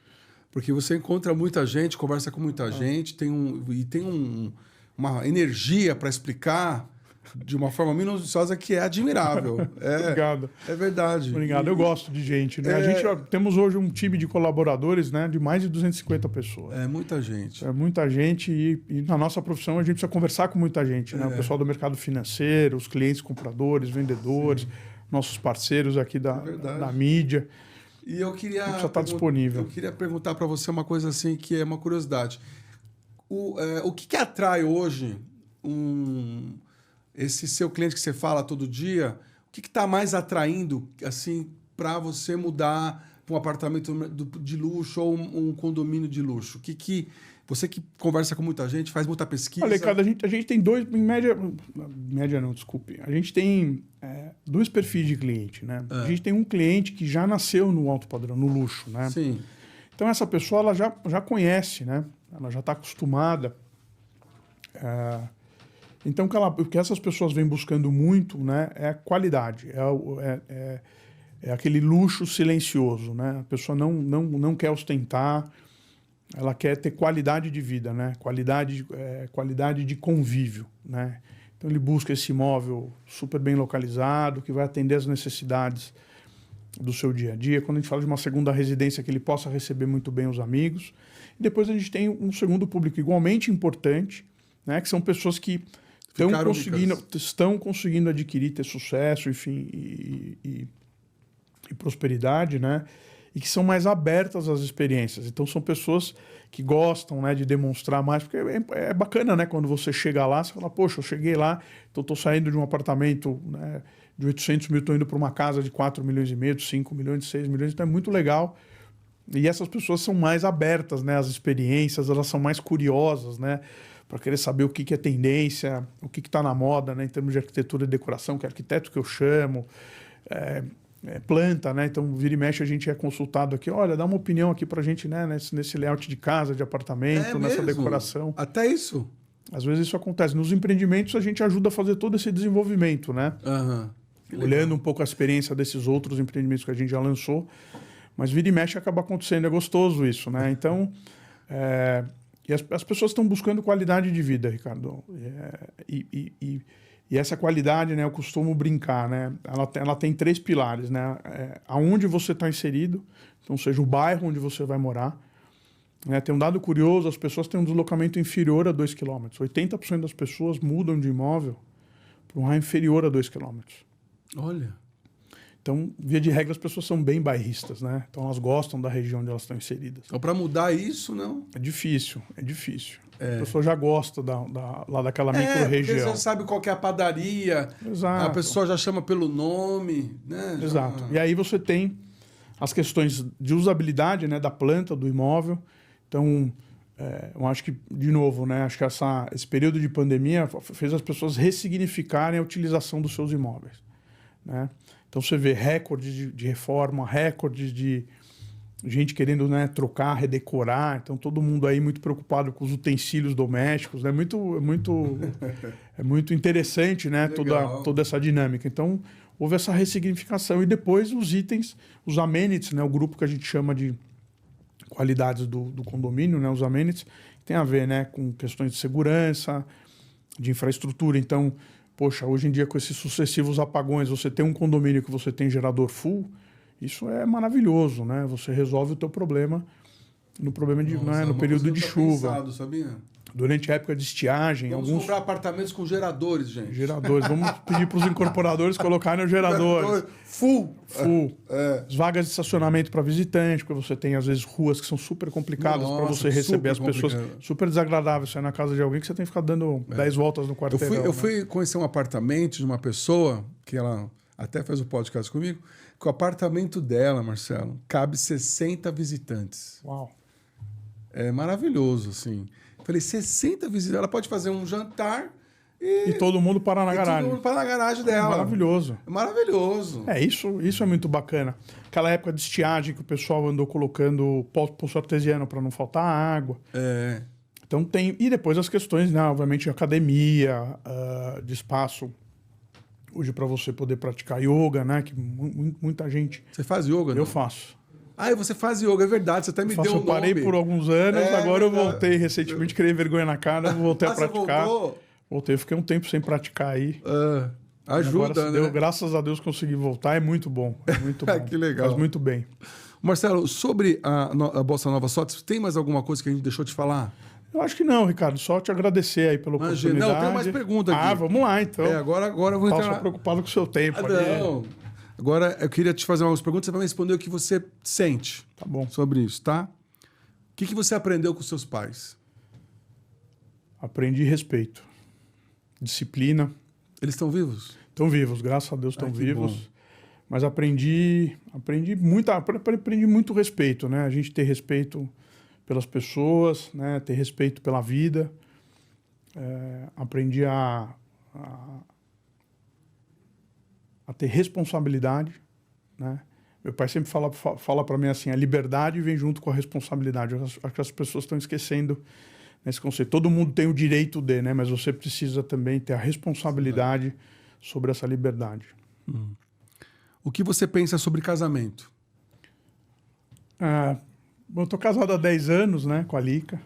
Porque você encontra muita gente, conversa com muita gente, tem uma energia para explicar de uma forma minuciosa que é admirável. Obrigado. É verdade. Obrigado. Eu gosto de gente, né? Temos hoje um time de colaboradores, né, de mais de 250 pessoas. É muita gente. É muita gente e na nossa profissão a gente precisa conversar com muita gente, né? O pessoal do mercado financeiro, os clientes, compradores, vendedores, nossos parceiros aqui da mídia. E eu queria estar disponível. Eu queria perguntar para você uma coisa assim que é uma curiosidade. O que atrai hoje esse seu cliente que você fala todo dia? O que está mais atraindo assim para você mudar para um apartamento de luxo ou um condomínio de luxo? Você que conversa com muita gente, faz muita pesquisa... Olha, cara, a gente tem dois, em média não, desculpe. A gente tem 2 perfis de cliente, né? A gente tem um cliente que já nasceu no alto padrão, no luxo, né? Sim. Então, essa pessoa ela já conhece, né? Ela já está acostumada. Então, o que essas pessoas vêm buscando muito, né, é a qualidade, é aquele luxo silencioso, né? A pessoa não quer ostentar, ela quer ter qualidade de vida, né? Qualidade de convívio, né? Então ele busca esse imóvel super bem localizado, que vai atender as necessidades do seu dia a dia. Quando a gente fala de uma segunda residência, que ele possa receber muito bem os amigos. E depois a gente tem um segundo público igualmente importante, né? Que são pessoas que estão conseguindo adquirir, ter sucesso, enfim, e prosperidade, né? E que são mais abertas às experiências. Então, são pessoas que gostam, né, de demonstrar mais, porque é bacana, né, quando você chega lá, você fala: poxa, eu cheguei lá, então estou saindo de um apartamento, né, de 800 mil, estou indo para uma casa de 4 milhões e meio, 5 milhões, 6 milhões, então é muito legal. E essas pessoas são mais abertas, né, às experiências, elas são mais curiosas, né, para querer saber o que é tendência, o que está na moda, né, em termos de arquitetura e decoração, que é arquiteto que eu chamo, planta, né? Então, vira e mexe, a gente é consultado aqui. Olha, dá uma opinião aqui pra gente, né? Nesse layout de casa, de apartamento, nessa decoração. Até isso? Às vezes isso acontece. Nos empreendimentos, a gente ajuda a fazer todo esse desenvolvimento, né? Olhando um pouco a experiência desses outros empreendimentos que a gente já lançou. Mas vira e mexe acaba acontecendo. É gostoso isso, né? Então, e as pessoas estão buscando qualidade de vida, Ricardo. E essa qualidade, né, eu costumo brincar, né? Ela tem 3 pilares, né? Aonde você está inserido, então seja o bairro onde você vai morar. Né? Tem um dado curioso: as pessoas têm um deslocamento inferior a 2 km. 80% das pessoas mudam de imóvel para um raio inferior a 2 km. Olha. Então, via de regra, as pessoas são bem bairristas, né? Então, elas gostam da região onde elas estão inseridas. Então, para mudar isso, não? É difícil. A pessoa já gosta lá daquela micro-região. Porque já sabe qual que é a padaria. Exato. A pessoa já chama pelo nome, né? Exato. E aí você tem as questões de usabilidade, né, da planta, do imóvel. Então, eu acho que, de novo, né? Acho que esse período de pandemia fez as pessoas ressignificarem a utilização dos seus imóveis, né? Então você vê recordes de reforma, recordes de gente querendo, né, trocar, redecorar. Então todo mundo aí muito preocupado com os utensílios domésticos, né? É muito interessante, né? Toda essa dinâmica. Então houve essa ressignificação e depois os itens, os amenities, né? O grupo que a gente chama de qualidades do condomínio, né? Os amenities tem a ver, né, com questões de segurança, de infraestrutura. Então, poxa, hoje em dia com esses sucessivos apagões, você tem um condomínio que você tem gerador full, isso é maravilhoso, né? Você resolve o teu problema no período de chuva. Pensado, sabia? Durante a época de estiagem. Vamos comprar apartamentos com geradores, gente. Geradores. Vamos pedir para os incorporadores colocarem os geradores. Full. As vagas de estacionamento para visitante, porque você tem, às vezes, ruas que são super complicadas para você receber as pessoas. Super desagradável você ir na casa de alguém que você tem que ficar dando 10 voltas no quarteirão. Eu fui conhecer um apartamento de uma pessoa, que ela até fez o podcast comigo, que o apartamento dela, Marcelo, cabe 60 visitantes. Uau. É maravilhoso, assim. Falei, 60 visitantes. Ela pode fazer um jantar e todo mundo parar na garagem. Todo mundo parar na garagem dela. Maravilhoso. É maravilhoso. Isso é muito bacana. Aquela época de estiagem que o pessoal andou colocando poço artesiano para não faltar água. Então tem... E depois as questões, né? Obviamente, de academia, de espaço. Hoje para você poder praticar yoga, né? Que muita gente... Você faz yoga, né? Eu faço. Ah, você faz yoga, é verdade. Você até me deu um nome. Eu parei por alguns anos, agora eu voltei recentemente, criei vergonha na cara, voltei a praticar. Você voltei, fiquei um tempo sem praticar aí. Ajuda, agora, né? Graças a Deus consegui voltar, é muito bom. É muito bom. Que legal. Faz muito bem. Marcelo, sobre a Bossa Nova Sotes, tem mais alguma coisa que a gente deixou de falar? Eu acho que não, Ricardo. Só te agradecer aí pela oportunidade. Não, tem mais pergunta aqui. Vamos lá, então. Agora eu vou entrar... Só preocupado com o seu tempo. Não. Agora, eu queria te fazer algumas perguntas, você vai me responder o que você sente sobre isso, tá? O que você aprendeu com seus pais? Aprendi respeito, disciplina. Eles estão vivos? Estão vivos, graças a Deus estão vivos. Bom. Mas aprendi muito respeito, né? A gente ter respeito pelas pessoas, né? Ter respeito pela vida. Aprendi a ter responsabilidade, né? Meu pai sempre fala para mim assim, a liberdade vem junto com a responsabilidade. Eu acho que as pessoas estão esquecendo nesse conceito. Todo mundo tem o direito de, né? Mas você precisa também ter a responsabilidade sobre essa liberdade. O que você pensa sobre casamento? Eu estou casado há 10 anos, né, com a Lica.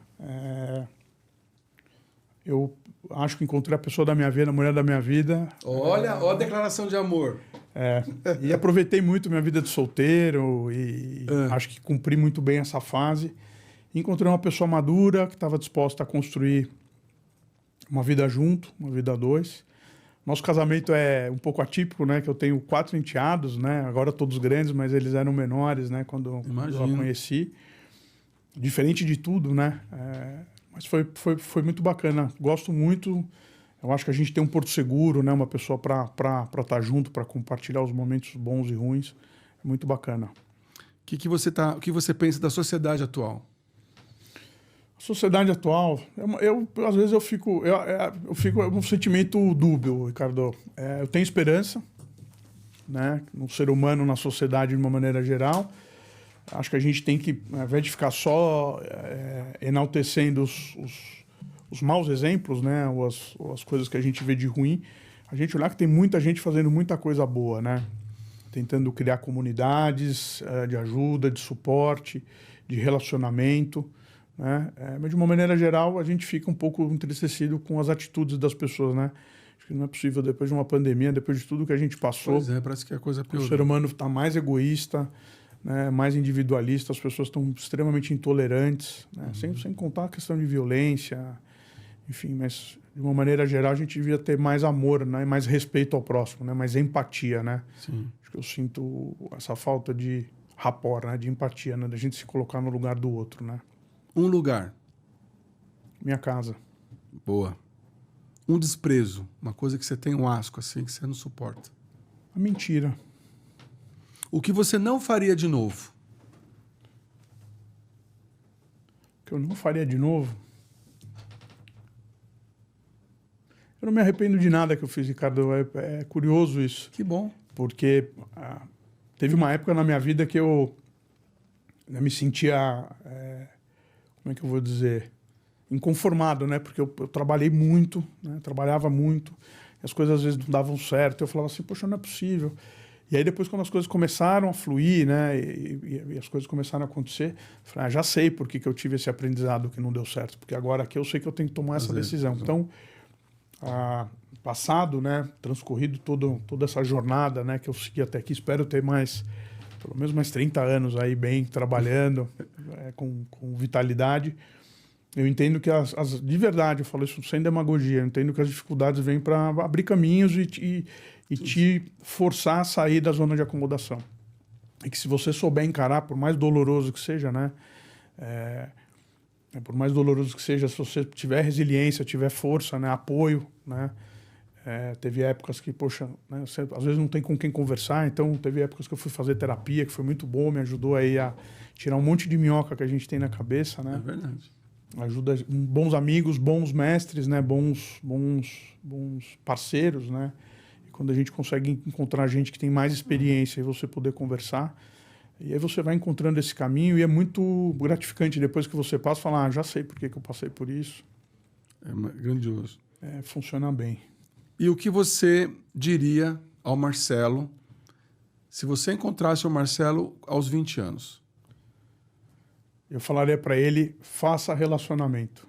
Eu acho que encontrei a pessoa da minha vida, a mulher da minha vida. Olha a declaração de amor. E aproveitei muito minha vida de solteiro e acho que cumpri muito bem essa fase. Encontrei uma pessoa madura que estava disposta a construir uma vida junto, uma vida a dois. Nosso casamento é um pouco atípico, né? Que eu tenho 4 enteados, né? Agora todos grandes, mas eles eram menores, né? Quando eu a conheci. Diferente de tudo, né? Mas foi muito bacana. Gosto muito. Eu acho que a gente tem um porto seguro, né? Uma pessoa para estar junto, para compartilhar os momentos bons e ruins. É muito bacana. O que você pensa da sociedade atual? A sociedade atual, às vezes eu fico um sentimento dúbio, Ricardo. Eu tenho esperança, né? No ser humano, na sociedade de uma maneira geral. Acho que a gente tem que, ao invés de ficar só enaltecendo os maus exemplos, né? Ou as coisas que a gente vê de ruim, a gente olhar que tem muita gente fazendo muita coisa boa, né? Tentando criar comunidades de ajuda, de suporte, de relacionamento, né? Mas de uma maneira geral, a gente fica um pouco entristecido com as atitudes das pessoas, né? Acho que não é possível, depois de uma pandemia, depois de tudo que a gente passou... Pois parece que a coisa piorou. O ser humano está mais egoísta, né, mais individualista, as pessoas estão extremamente intolerantes, né? Sem contar a questão de violência, enfim, mas de uma maneira geral a gente devia ter mais amor, né, mais respeito ao próximo, né, mais empatia, né? Sim. Acho que eu sinto essa falta de rapport, né, de empatia, né, da gente se colocar no lugar do outro, né? Um lugar. Minha casa. Boa. Um desprezo, uma coisa que você tem um asco assim, que você não suporta. A mentira. O que você não faria de novo? O que eu não faria de novo. Eu não me arrependo de nada que eu fiz, Ricardo. É curioso isso. Que bom. Porque teve uma época na minha vida que eu me sentia, como é que eu vou dizer, inconformado, né? Porque eu trabalhei muito, né? Trabalhava muito, e as coisas às vezes não davam certo. Eu falava assim, poxa, não é possível. E aí depois, quando as coisas começaram a fluir, né? E as coisas começaram a acontecer, eu falei, já sei por que eu tive esse aprendizado que não deu certo. Porque agora aqui eu sei que eu tenho que tomar essa decisão. Então, passado, né? Transcorrido toda essa jornada, né? Que eu segui até aqui, espero ter pelo menos mais 30 anos aí bem trabalhando, com vitalidade. Eu entendo que de verdade, eu falo isso sem demagogia, eu entendo que as dificuldades vêm para abrir caminhos e te forçar a sair da zona de acomodação. E que se você souber encarar, por mais doloroso que seja, né? Por mais doloroso que seja, se você tiver resiliência, tiver força, né? Apoio, né? Teve épocas que, poxa, né, você, às vezes não tem com quem conversar, então teve épocas que eu fui fazer terapia, que foi muito bom, me ajudou aí a tirar um monte de minhoca que a gente tem na cabeça, né? É verdade. Ajuda bons amigos, bons mestres, né? Bons parceiros, né? E quando a gente consegue encontrar gente que tem mais experiência e você poder conversar, e aí você vai encontrando esse caminho e é muito gratificante depois que você passa, falar, já sei por que eu passei por isso. É grandioso. Funciona bem. E o que você diria ao Marcelo se você encontrasse o Marcelo aos 20 anos? Eu falaria para ele, faça relacionamento.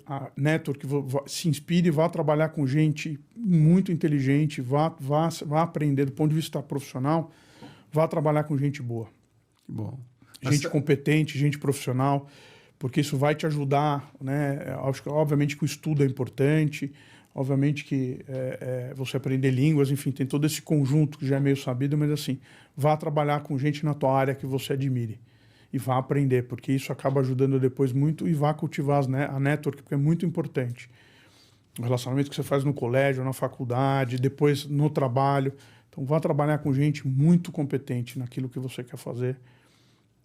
A network, se inspire, vá trabalhar com gente muito inteligente, vá aprender do ponto de vista profissional, vá trabalhar com gente boa. Que bom. Gente competente, gente profissional, porque isso vai te ajudar, né? Acho que, obviamente, que o estudo é importante, obviamente que você aprender línguas, enfim, tem todo esse conjunto que já é meio sabido, mas assim, vá trabalhar com gente na tua área que você admire e vá aprender, porque isso acaba ajudando depois muito e vá cultivar a network, porque é muito importante. O relacionamento que você faz no colégio, na faculdade, depois no trabalho. Então, vá trabalhar com gente muito competente naquilo que você quer fazer,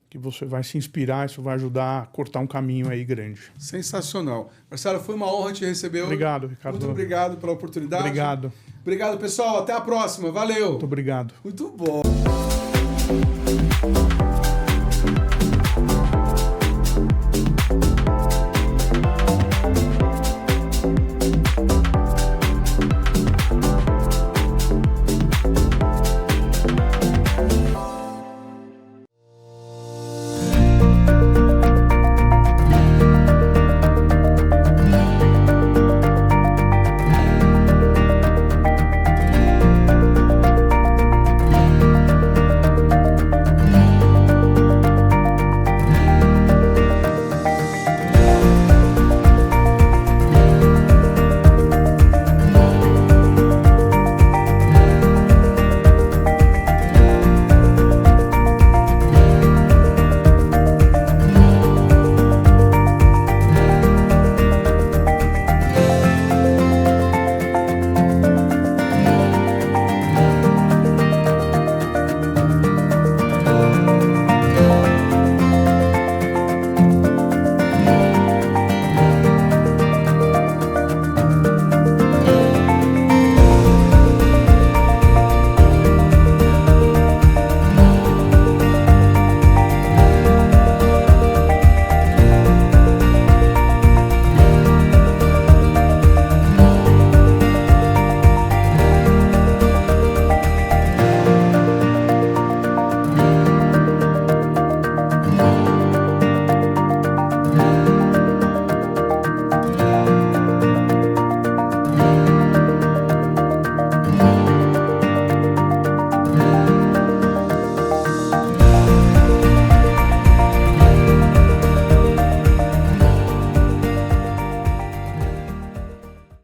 que você vai se inspirar, isso vai ajudar a cortar um caminho aí grande. Sensacional. Marcelo, foi uma honra te receber. Obrigado, Ricardo. Muito obrigado pela oportunidade. Obrigado. Obrigado, pessoal. Até a próxima. Valeu. Muito obrigado. Muito bom.